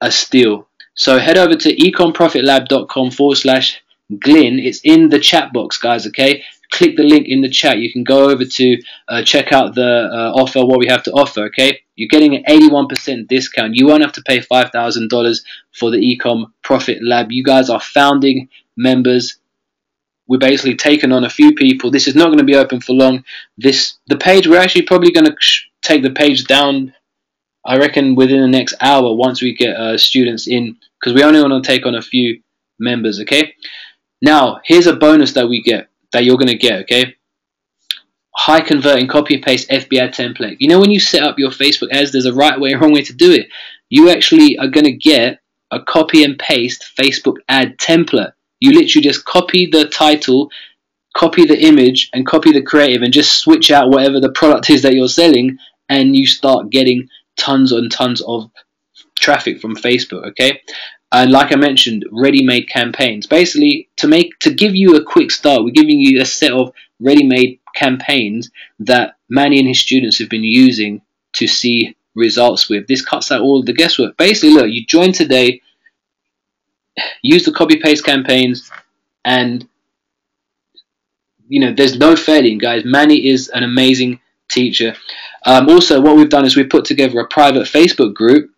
a steal. So head over to ecomprofitlab.com/Glyn. It's in the chat box, guys, okay? Click the link in the chat. You can go over to check out the offer, what we have to offer, okay? You're getting an 81% discount. You won't have to pay $5,000 for the Ecom Profit Lab. You guys are founding members. We're basically taking on a few people. This is not going to be open for long. The page, we're actually probably going to take the page down, I reckon, within the next hour once we get students in, because we only want to take on a few members, okay? Now, here's a bonus that we get, that you're going to get, okay? High converting copy and paste FB ad template. You know, when you set up your Facebook ads, there's a right way and wrong way to do it. You actually are going to get a copy and paste Facebook ad template. You literally just copy the title, copy the image, and copy the creative, and just switch out whatever the product is that you're selling, and you start getting tons and tons of traffic from Facebook, okay? And like I mentioned, ready-made campaigns. Basically, to give you a quick start, we're giving you a set of ready-made campaigns that Manny and his students have been using to see results with. This cuts out all the guesswork. Basically, look, you join today, use the copy-paste campaigns, and there's no failing, guys. Manny is an amazing teacher. Also, what we've done is we've put together a private Facebook group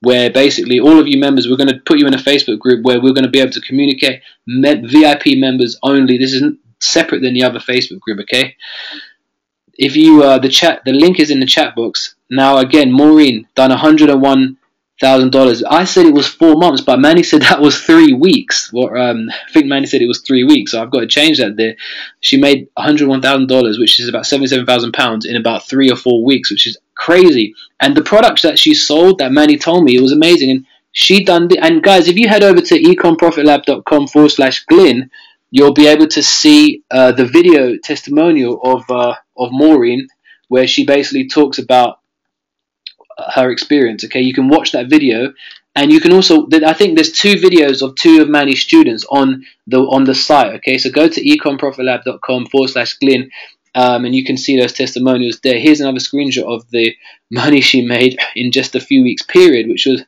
where basically all of you members, we're going to put you in a Facebook group where we're going to be able to communicate, VIP members only. This isn't separate than the other Facebook group, okay? If you the link is in the chat box. Now again, Maureen done $101,000. I said it was 4 months, but Manny said that was 3 weeks. I think Manny said it was 3 weeks, so I've got to change that there. She made $101,000, which is about £77,000 in about 3 or 4 weeks, which is crazy. And the products that she sold, that Manny told me, it was amazing. And she done it. And guys, if you head over to ecomprofitlab.com/Glyn, you'll be able to see the video testimonial of Maureen, where she basically talks about her experience, okay? You can watch that video, and you can also, I think there's 2 videos of 2 of Manny's students on the site, okay? So go to ecomprofitlab.com/Glyn, and you can see those testimonials there. Here's another screenshot of the money she made in just a few weeks period, which was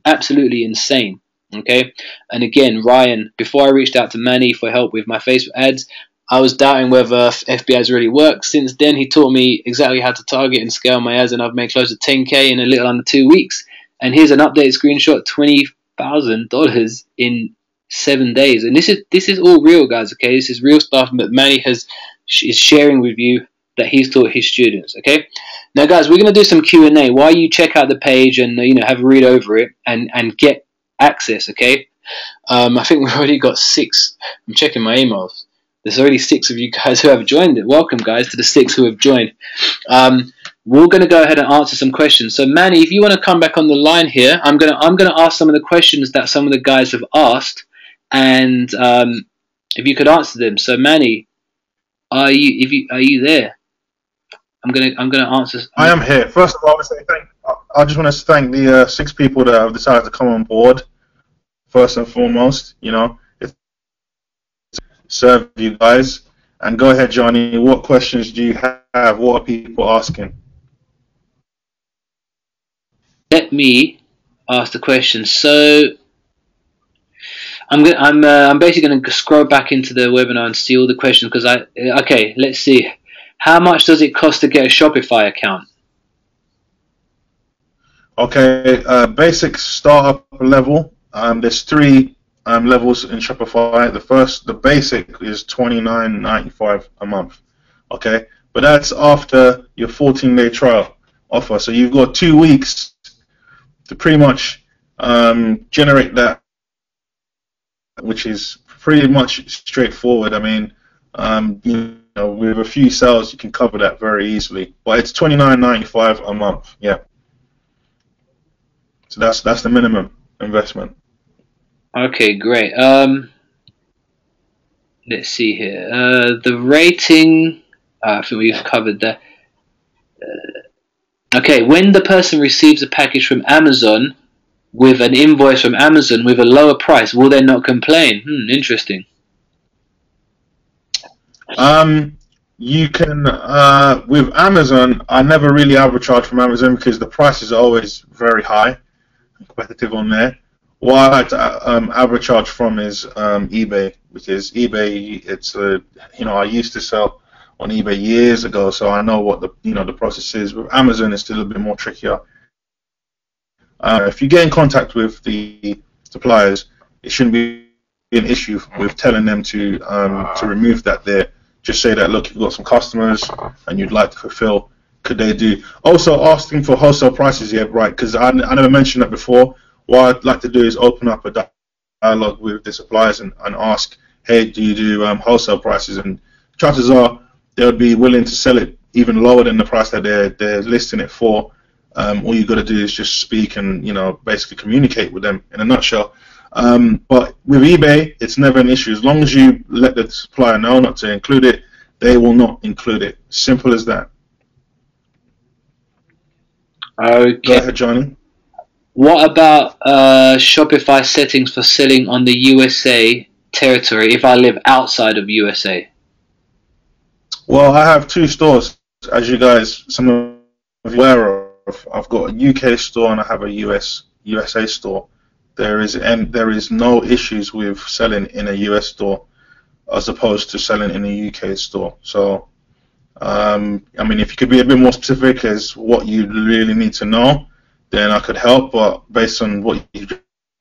absolutely insane, okay? And again, Ryan, before I reached out to Manny for help with my Facebook ads, I was doubting whether FB ads really work. Since then, he taught me exactly how to target and scale my ads, and I've made close to 10K in a little under 2 weeks. And here's an updated screenshot, $20,000 in 7 days. And this is all real, guys, okay? This is real stuff that Manny is sharing with you that he's taught his students, okay? Now, guys, we're going to do some Q&A while you check out the page and, have a read over it and get access, okay? I think we've already got 6. I'm checking my emails. There's already 6 of you guys who have joined it. Welcome, guys, to the 6 who have joined. We're going to go ahead and answer some questions. So, Manny, if you want to come back on the line here, I'm going to ask some of the questions that some of the guys have asked, and if you could answer them. So, Manny, are you there? I'm going to answer. I am here. First of all, I just want to thank the 6 people that have decided to come on board. First and foremost, serve you guys. And go ahead, Johnny. What questions do you have? What are people asking? Let me ask the question. So I'm basically going to scroll back into the webinar and see all the questions, because okay, let's see. How much does it cost to get a Shopify account? Okay, basic startup level. There's three levels in Shopify. The basic is $29.95 a month. Okay, but that's after your 14-day trial offer. So you've got 2 weeks to pretty much generate that, which is pretty much straightforward. I mean, with a few sales, you can cover that very easily. But it's $29.95 a month. Yeah. So that's the minimum investment. Okay, great. Let's see here. The rating, I think we've covered that. Okay, when the person receives a package from Amazon with an invoice from Amazon with a lower price, will they not complain? Interesting. You can with Amazon. I never really arbitrage from Amazon because the prices are always very high, competitive on there. What I like to arbitrage from is eBay, which is eBay. It's I used to sell on eBay years ago, so I know what the process is. With Amazon, it's still a bit more trickier. If you get in contact with the suppliers, it shouldn't be an issue with telling them to remove that there. Just say that, look, you've got some customers and you'd like to fulfill. Could they do? Also, asking for wholesale prices, yeah, right, because I never mentioned that before. What I'd like to do is open up a dialogue with the suppliers and ask, hey, do you do wholesale prices? And chances are they would be willing to sell it even lower than the price that they're listing it for. All you got to do is just speak and basically communicate with them in a nutshell. But with eBay, it's never an issue. As long as you let the supplier know not to include it, they will not include it. Simple as that. Okay. Go ahead, Johnny. What about Shopify settings for selling on the USA territory if I live outside of USA? Well, I have two stores, as you guys, some of you are aware of. I've got a UK store and I have a USA store. There is no issues with selling in a US store as opposed to selling in a UK store. So, I mean, if you could be a bit more specific as what you really need to know, then I could help. But based on what you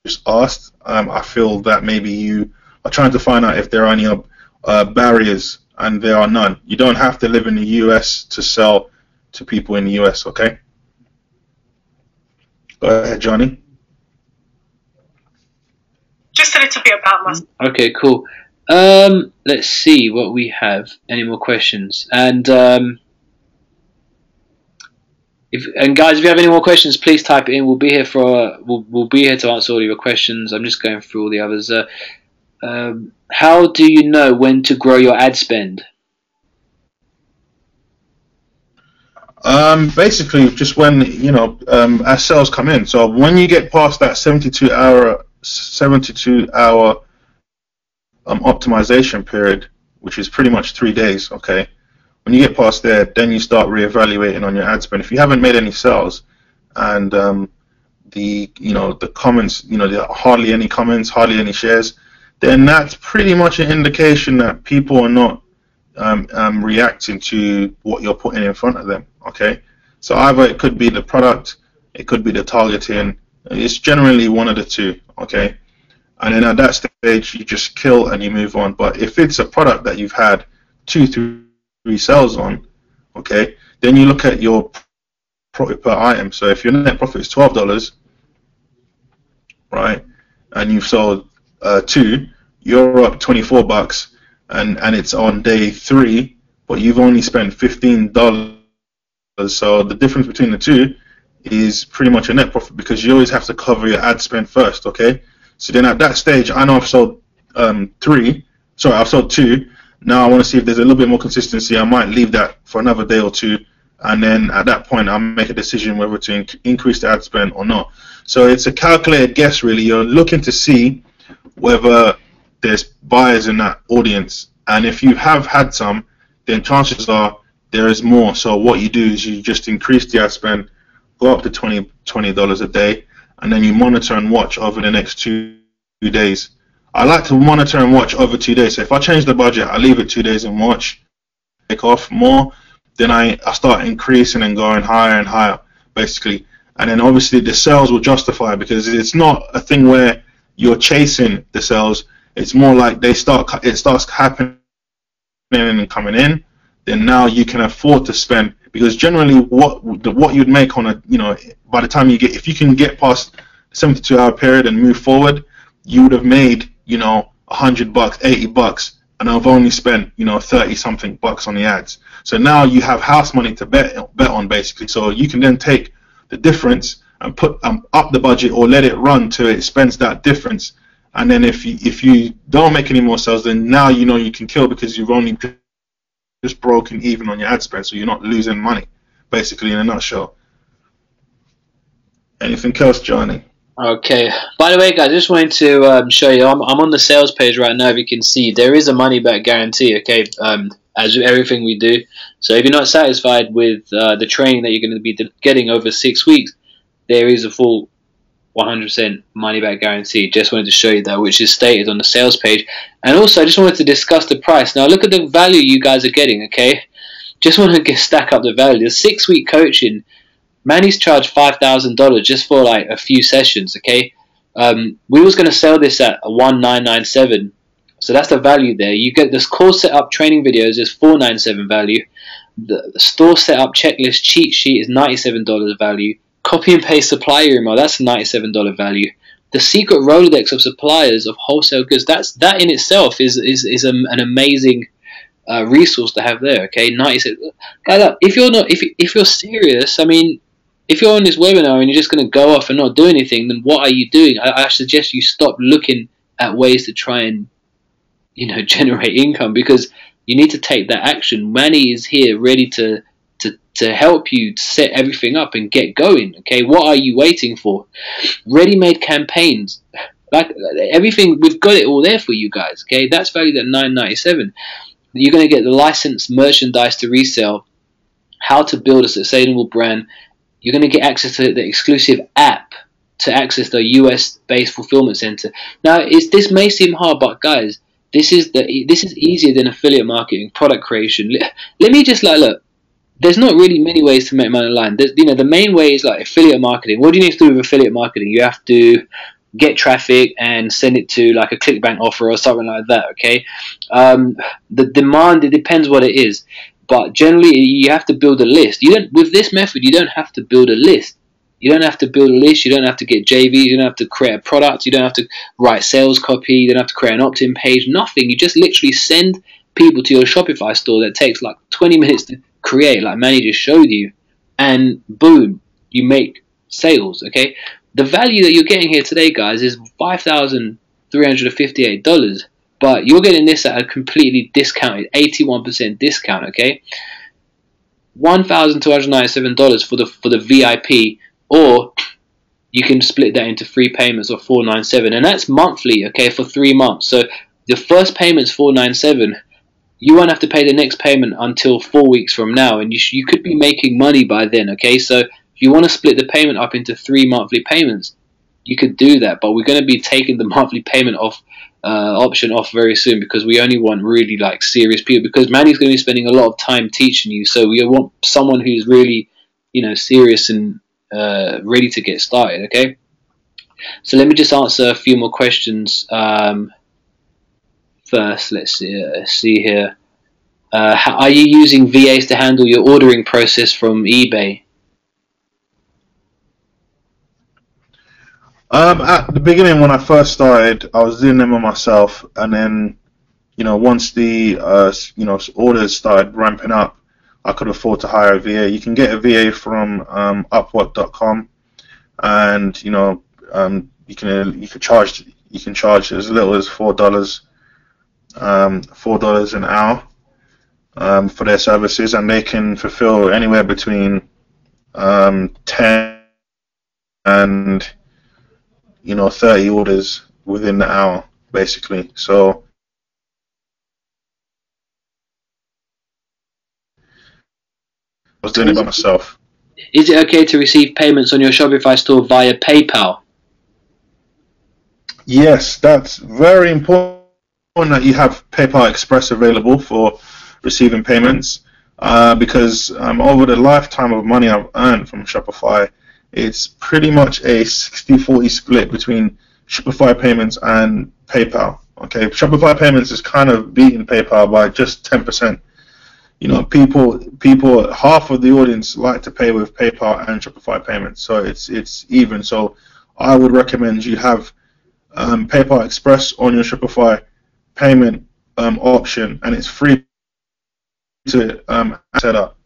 just asked, I feel that maybe you are trying to find out if there are any barriers, and there are none. You don't have to live in the US to sell to people in the US, okay? Go ahead, Johnny. Just a little bit about myself. Okay, cool. Let's see what we have. Any more questions? And guys, if you have any more questions, please type it in. We'll be here we'll be here to answer all your questions. I'm just going through all the others. How do you know when to grow your ad spend? Basically, just when as sales come in. So when you get past that 72 hour optimization period, which is pretty much 3 days. Okay, when you get past there, then you start reevaluating on your ad spend. If you haven't made any sales, and the comments, there are hardly any comments, hardly any shares, then that's pretty much an indication that people are not reacting to what you're putting in front of them. Okay, so either it could be the product, it could be the targeting. It's generally one of the two. Okay, and then at that stage you just kill and you move on. But if it's a product that you've had 2, 3 sales on, okay, then you look at your profit per item. So if your net profit is $12, right, and you've sold 2, you're up $24, and it's on day 3, but you've only spent $15. So the difference between the two is pretty much a net profit, because you always have to cover your ad spend first. Okay, so then at that stage, I know I've sold I've sold 2. Now I want to see if there's a little bit more consistency. I might leave that for another day or 2, and then at that point I'll make a decision whether to increase the ad spend or not. So it's a calculated guess, really. You're looking to see whether there's buyers in that audience, and if you have had some, then chances are there is more. So what you do is you just increase the ad spend, go up to $20 a day, and then you monitor and watch over the next 2 days. I like to monitor and watch over 2 days. So if I change the budget, I leave it 2 days and watch, take off more. then I start increasing and going higher and higher, basically. And then obviously the sales will justify, because it's not a thing where you're chasing the sales. It's more like it starts happening and coming in. Then now you can afford to spend, because generally what you'd make on a, by the time if you can get past the 72-hour period and move forward, you would have made, $100, $80, and I've only spent, 30 something bucks on the ads. So now you have house money to bet on, basically. So you can then take the difference and put up the budget, or let it run till it spends that difference. And then if you don't make any more sales, then now you can kill, because you've only just broken even on your ad spend, so you're not losing money, basically, in a nutshell. Anything else, Johnny? Okay. By the way, guys, I just wanted to show you. I'm on the sales page right now. If you can see, there is a money back guarantee. Okay, as with everything we do. So if you're not satisfied with the training that you're going to be getting over 6 weeks, there is a full 100% money back guarantee. Just wanted to show you that, which is stated on the sales page. And also, I just wanted to discuss the price. Now, look at the value you guys are getting. Okay, just want to stack up the value. The 6-week coaching. Manny's charged $5,000 just for like a few sessions. Okay, we was going to sell this at $1,997, so that's the value there. You get this course setup training videos is $497 value. The store setup checklist cheat sheet is $97 value. Copy and paste supplier email, that's $97 value. The secret Rolodex of suppliers of wholesale goods, that in itself is an amazing resource to have there. Okay, 97. Guys, if you're serious, I mean. If you're on this webinar and you're just going to go off and not do anything, then what are you doing? I suggest you stop looking at ways to try and, generate income, because you need to take that action. Manny is here ready to help you set everything up and get going. Okay, what are you waiting for? Ready-made campaigns, like everything, we've got it all there for you guys. Okay, that's valued at $997. You're going to get the licensed merchandise to resell, how to build a sustainable brand. You're going to get access to the exclusive app to access the US-based fulfillment center. Now, this may seem hard, but guys, this is easier than affiliate marketing, product creation. Let me just look. There's not really many ways to make money online. The main way is like affiliate marketing. What do you need to do with affiliate marketing? You have to get traffic and send it to like a ClickBank offer or something like that. Okay, the demand, it depends what it is. But generally, you have to build a list. With this method, you don't have to build a list. You don't have to build a list. You don't have to get JVs. You don't have to create a product. You don't have to write sales copy. You don't have to create an opt-in page. Nothing. You just literally send people to your Shopify store that takes like 20 minutes to create, like Manny just showed you, and boom, you make sales. Okay. The value that you're getting here today, guys, is $5,358. But you're getting this at a completely discounted 81% discount, okay? $1,297 for the VIP, or you can split that into 3 payments of $497, and that's monthly, okay, for 3 months. So the first payment's $497. You won't have to pay the next payment until 4 weeks from now, and you could be making money by then, okay? So if you want to split the payment up into 3 monthly payments, you could do that. But we're going to be taking the monthly payment option off very soon, because we only want really like serious people, because Manny's going to be spending a lot of time teaching you, so we want someone who's really serious and ready to get started. Okay, so let me just answer a few more questions first. Let's see here. Are you using VAs to handle your ordering process from eBay? At the beginning, when I first started, I was doing them on myself, and then, once the orders started ramping up, I could afford to hire a VA. You can get a VA from Upwork.com, and you can charge as little as $4 an hour for their services, and they can fulfill anywhere between 10 and 30 orders within the hour, basically. So I was doing it by myself. Is it okay to receive payments on your Shopify store via PayPal? Yes, that's very important that you have PayPal Express available for receiving payments. because over the lifetime of money I've earned from Shopify, it's pretty much a 60-40 split between Shopify payments and PayPal. Okay, Shopify payments is kind of beating PayPal by just 10%. You know, people, half of the audience like to pay with PayPal and Shopify payments, so it's even. So I would recommend you have PayPal Express on your Shopify payment option, and it's free to set up.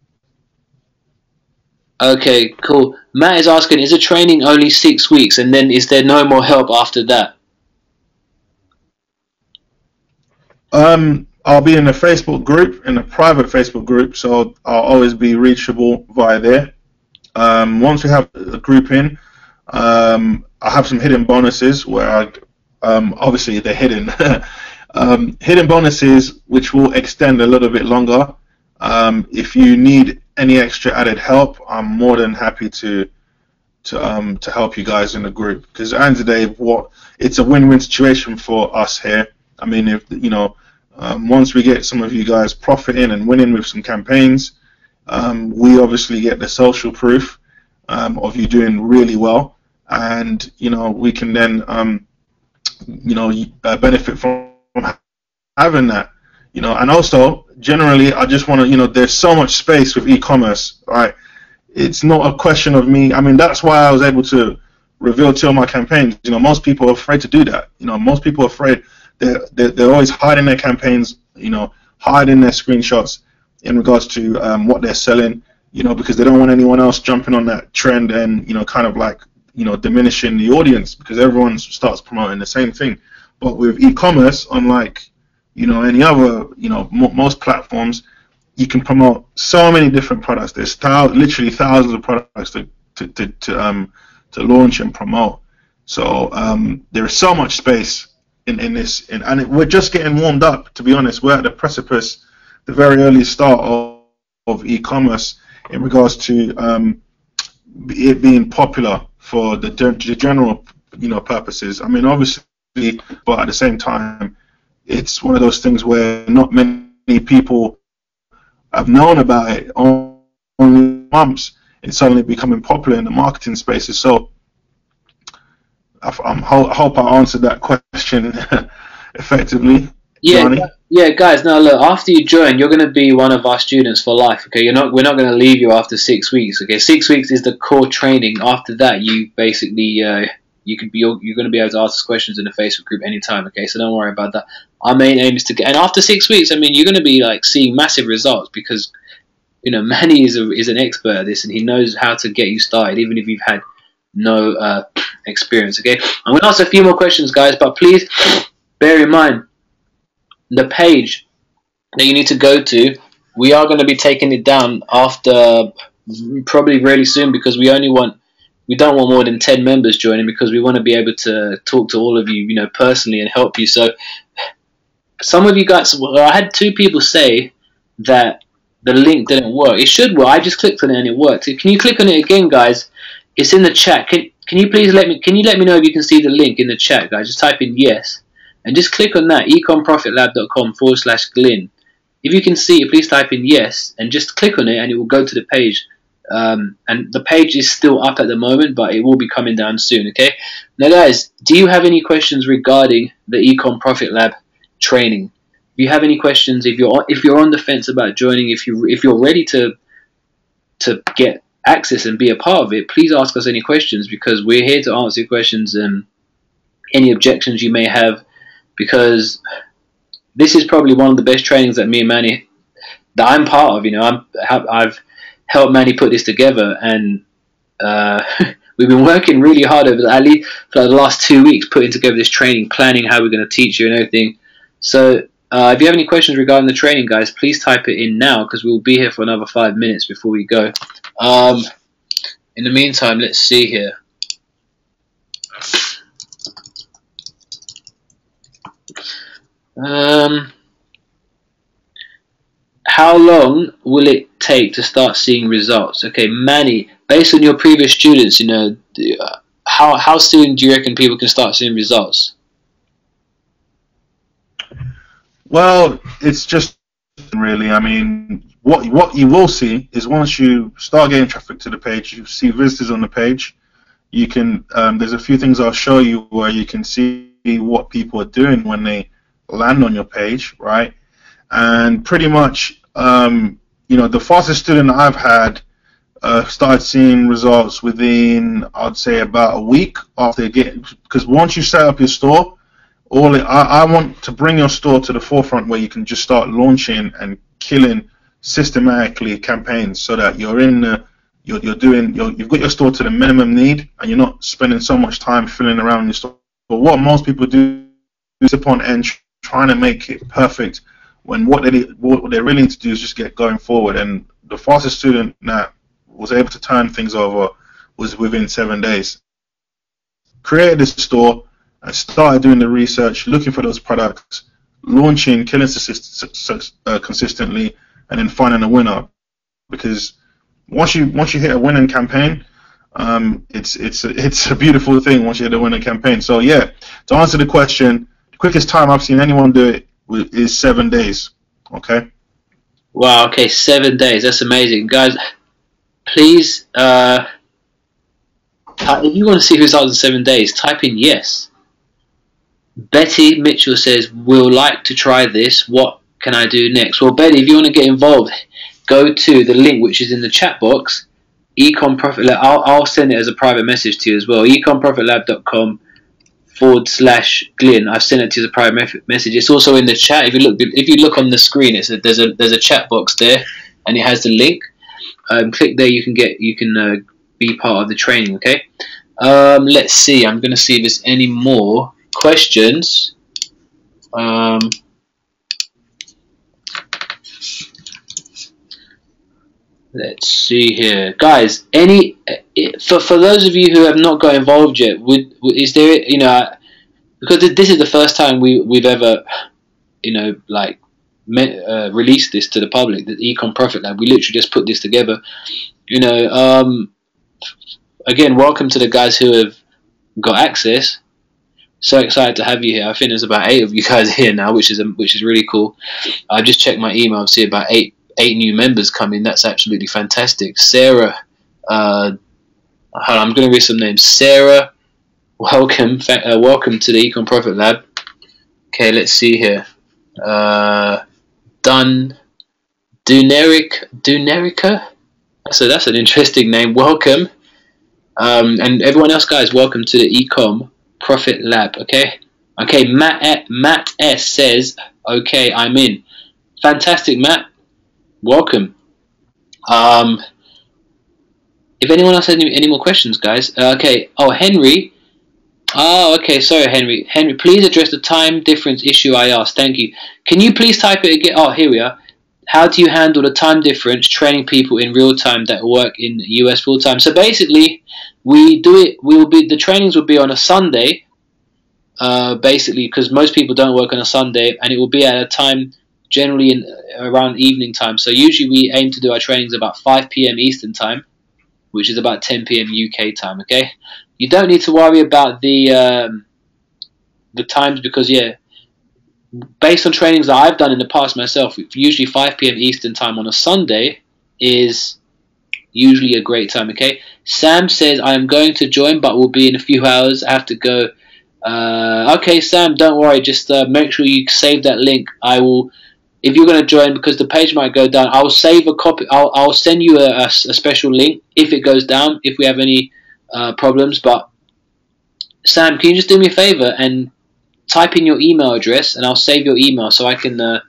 Okay, cool. Matt is asking, is the training only 6 weeks, and then is there no more help after that? I'll be in a Facebook group, in a private Facebook group, so I'll always be reachable via there. Once we have the group in, I have some hidden bonuses where obviously they're hidden. Hidden bonuses which will extend a little bit longer. If you need any extra added help, I'm more than happy to help you guys in the group, because at the end of the day, it's a win-win situation for us here. I mean, if you know, once we get some of you guys profiting and winning with some campaigns, we obviously get the social proof of you doing really well, and you know, we can then benefit from having that. You know, and also generally, I just want to, you know, there's so much space with e-commerce, right? It's not a question of me. I mean, that's why I was able to reveal 2 of my campaigns. You know, most people are afraid to do that. You know, most people are afraid. They're always hiding their campaigns, you know, hiding their screenshots in regards to what they're selling, you know, because they don't want anyone else jumping on that trend and, you know, kind of like, you know, diminishing the audience, because everyone starts promoting the same thing. But with e-commerce, unlike, you know, any other, you know, most platforms, you can promote so many different products. There's literally thousands of products to launch and promote. So there is so much space in this, and we're just getting warmed up. To be honest, we're at the precipice, the very early start of e-commerce in regards to it being popular for the general, you know, purposes. I mean, obviously, but at the same time, it's one of those things where not many people have known about it. Only months, it's suddenly becoming popular in the marketing spaces. So I hope I answered that question effectively. Yeah, Jani? yeah, guys. Now look, after you join, you're going to be one of our students for life. Okay, we're not going to leave you after 6 weeks. Okay, 6 weeks is the core training. After that, you basically you're going to be able to ask us questions in the Facebook group anytime. Okay, so don't worry about that. Our main aim is to get, and after 6 weeks, I mean, you're going to be like seeing massive results, because you know Manny is an expert at this, and he knows how to get you started, even if you've had no experience. Okay, I'm going to ask a few more questions, guys, but please bear in mind the page that you need to go to. We are going to be taking it down after probably really soon, because we don't want more than 10 members joining, because we want to be able to talk to all of you, you know, personally and help you. So some of you guys, well, I had 2 people say that the link didn't work. It should work. I just clicked on it and it worked. Can you click on it again, guys? It's in the chat. Can you please let me know if you can see the link in the chat, guys? Just type in yes and just click on that, econprofitlab.com/Glyn. If you can see it, please type in yes and just click on it, and it will go to the page. And the page is still up at the moment, but it will be coming down soon. Okay. Now, guys, do you have any questions regarding the Econ Profit Lab training? If you have any questions, if you're on the fence about joining, if you're ready to get access and be a part of it, please ask us any questions, because we're here to answer your questions and any objections you may have, because this is probably one of the best trainings that me and Manny, that I'm part of. You know, I've helped Manny put this together, and we've been working really hard over at least for the last 2 weeks, putting together this training, planning how we're going to teach you and everything. So if you have any questions regarding the training, guys, please type it in now, because we'll be here for another 5 minutes before we go. In the meantime, let's see here. How long will it take to start seeing results? Okay, Manny, based on your previous students, you know, how soon do you reckon people can start seeing results? Well, it's just really. I mean, what you will see is once you start getting traffic to the page, you see visitors on the page. You can there's a few things I'll show you where you can see what people are doing when they land on your page, right? And pretty much, the fastest student I've had started seeing results within, I'd say, about a week after getting, because once you set up your store, I want to bring your store to the forefront where you can just start launching and killing systematically campaigns, so that you've got your store to the minimum need, and you're not spending so much time filling around your store. But what most people do is upon end trying to make it perfect, when what they really need to do is just get going forward. And the fastest student that was able to turn things over was within 7 days. Created this store and started doing the research, looking for those products, launching, killing consistently, and then finding a winner. Because once you hit a winning campaign, it's a beautiful thing once you hit a winning campaign. So yeah, to answer the question, the quickest time I've seen anyone do it is 7 days. Okay. Wow. Okay, 7 days. That's amazing, guys. Please, if you want to see results in 7 days, type in yes. Betty Mitchell says, "We'll like to try this. What can I do next?" Well, Betty, if you want to get involved, go to the link which is in the chat box. Ecom Profit Lab. I'll send it as a private message to you as well. ecomprofitlab.com/Glyn. I've sent it to you as a private message. It's also in the chat. If you look on the screen, there's a chat box there, and it has the link. Click there. You can be part of the training. Okay. Let's see. I'm going to see if there's any more questions. Let's see here, guys. For those of you who have not got involved yet, is there, because this is the first time we've ever, released this to the public, the Ecom Profit Lab. We literally just put this together. Again, welcome to the guys who have got access. So excited to have you here. I think there's about 8 of you guys here now, which is really cool. I just checked my email. I see about 8 new members coming. That's absolutely fantastic. Sarah, I'm going to read some names. Sarah, welcome to the Ecom Profit Lab. Okay, let's see here. Dunerica. So that's an interesting name. Welcome. And everyone else, guys, welcome to the Ecom Profit Lab. Okay. Matt S says, "Okay, I'm in." Fantastic, Matt. Welcome. If anyone else has any more questions, guys. Okay. Oh, Henry. Oh, okay. Sorry, Henry. Henry, please address the time difference issue I asked. Thank you. Can you please type it again? Oh, here we are. How do you handle the time difference training people in real time that work in the US full time? So basically, the trainings will be on a Sunday, basically, because most people don't work on a Sunday, and it will be at a time generally around evening time. So usually we aim to do our trainings about 5 p.m. Eastern time, which is about 10 p.m. UK time. Okay, you don't need to worry about the times, because based on trainings that I've done in the past myself, usually 5 p.m. Eastern time on a Sunday is usually a great time. Okay. Sam says, "I am going to join, but will be in a few hours. I have to go." Okay, Sam, don't worry. Just make sure you save that link. I will, if you're going to join, because the page might go down. I'll save a copy. I'll send you a special link if it goes down, if we have any problems. But Sam, can you just do me a favor and type in your email address, and I'll save your email so I can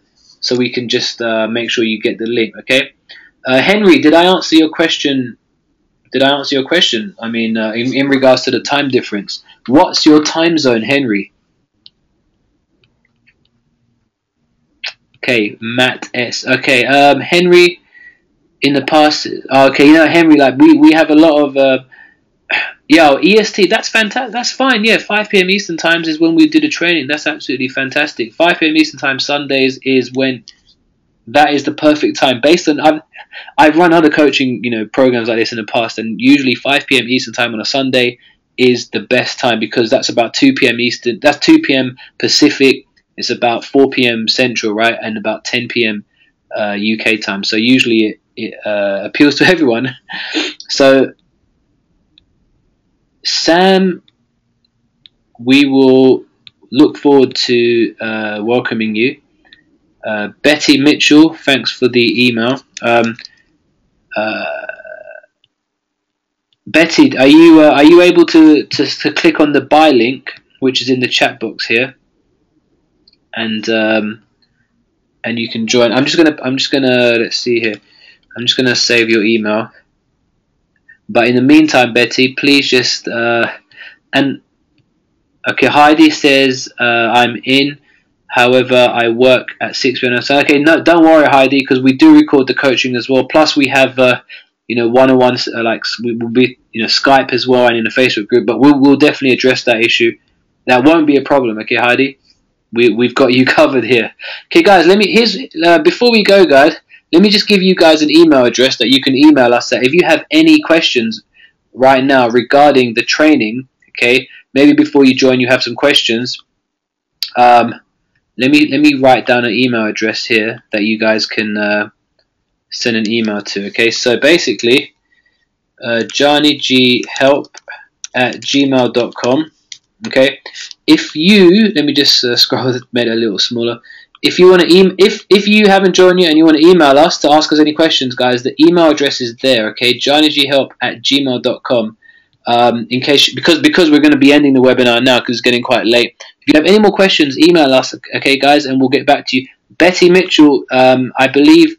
so we can just make sure you get the link. Okay. Henry, did I answer your question? I mean, in regards to the time difference. What's your time zone, Henry? Okay, Matt S. Okay, Henry, in the past, okay, Henry, like we have a lot of, EST, that's fantastic, that's fine, 5 p.m. Eastern times is when we do the training, that's absolutely fantastic. 5 p.m. Eastern time, Sundays is when, that is the perfect time. Based on, I've run other coaching, programs like this in the past, and usually 5 p.m. Eastern time on a Sunday is the best time, because that's about 2 p.m. Eastern, that's 2 p.m. Pacific, it's about 4 p.m. Central, right, and about 10 p.m. UK time. So usually it appeals to everyone. So Sam, we will look forward to welcoming you. Betty Mitchell, thanks for the email. Betty, are you able to click on the buy link, which is in the chat box here, and you can join. I'm just gonna let's see here. I'm just gonna save your email. But in the meantime, Betty, please just and okay. Heidi says I'm in. However, I work at 6 p.m. So okay, no, don't worry, Heidi, because we do record the coaching as well. Plus, we have one-on-ones like we will be Skype as well and in a Facebook group. But we'll definitely address that issue. That won't be a problem, okay, Heidi? We've got you covered here. Okay, guys, before we go, guys, let me just give you guys an email address that you can email us at if you have any questions right now regarding the training. Okay, maybe before you join, you have some questions. Let me write down an email address here that you guys can send an email to. Okay, so basically, janighelp@gmail.com. Okay, if you let me just scroll, made it a little smaller. If you want to if you haven't joined yet and you want to email us to ask us any questions, guys, the email address is there. Okay, janighelp@gmail.com. In case because we're going to be ending the webinar now because it's getting quite late. If you have any more questions, email us, okay, guys, and we'll get back to you. Betty Mitchell, I believe,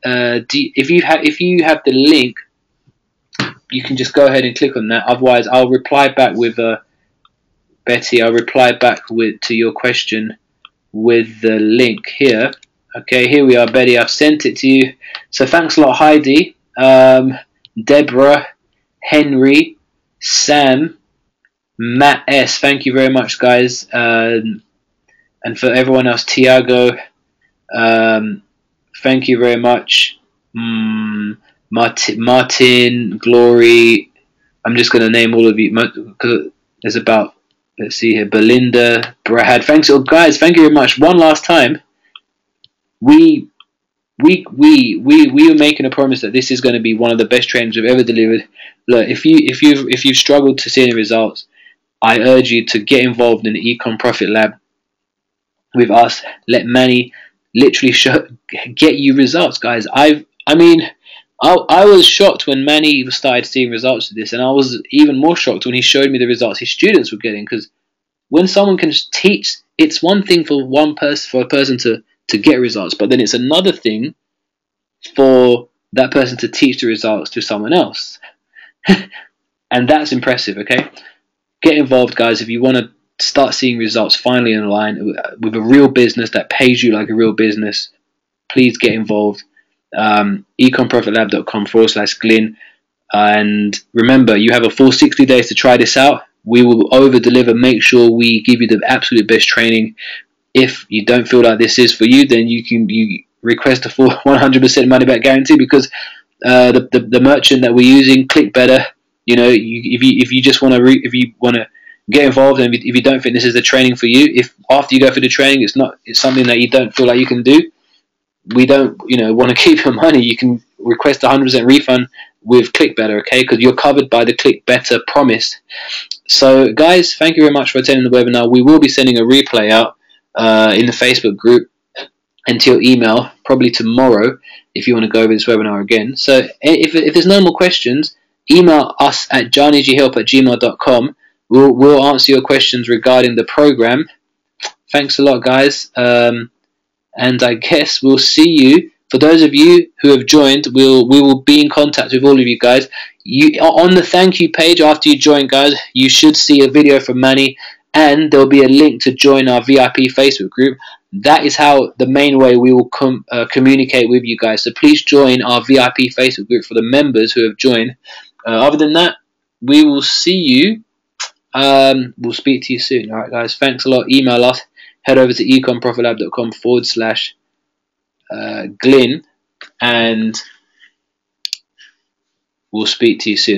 if you have the link, you can just go ahead and click on that. Otherwise, I'll reply back with Betty. I'll reply back to your question with the link here. Okay, here we are, Betty. I've sent it to you. So thanks a lot, Heidi, Deborah, Henry, Sam, Matt S. Thank you very much, guys. And for everyone else, Tiago, thank you very much. Martin, Glory. I'm just going to name all of you because there's about, let's see here, Belinda, Brad. Thanks, guys. Thank you very much. One last time, we were making a promise that this is going to be one of the best trainings we've ever delivered. Look, if you've struggled to see any results, I urge you to get involved in the Econ Profit Lab with us. Let Manny literally get you results, guys. I was shocked when Manny started seeing results of this, and I was even more shocked when he showed me the results his students were getting. Because when someone can teach, it's one thing for a person to get results, but then it's another thing for that person to teach the results to someone else. And that's impressive, okay? Get involved, guys, if you want to start seeing results finally in line with a real business that pays you like a real business. Please get involved. econprofitlab.com/Glyn. And remember, you have a full 60 days to try this out. We will over deliver. Make sure we give you the absolute best training. If you don't feel like this is for you, then you request a full 100% money back guarantee, because the merchant that we're using, Click Better, if you want to get involved, and if you don't think this is the training for you, if after you go through the training it's something that you don't feel like you can do, we don't want to keep your money. You can request a 100% refund with Click Better, okay? Because you're covered by the Click Better promise. So guys, thank you very much for attending the webinar. We will be sending a replay out in the Facebook group and to your email probably tomorrow if you want to go over this webinar again. So if there's no more questions, email us at janighelp@gmail.com. We'll answer your questions regarding the program. Thanks a lot, guys. And I guess we'll see you. For those of you who have joined, we will be in contact with all of you guys. On the thank you page after you join, guys, you should see a video from Manny, and there'll be a link to join our VIP Facebook group. That is how the main way we will communicate with you guys. So please join our VIP Facebook group for the members who have joined. Other than that, we will see you. We'll speak to you soon. All right, guys. Thanks a lot. Email us. Head over to econprofitlab.com/Glyn, and we'll speak to you soon.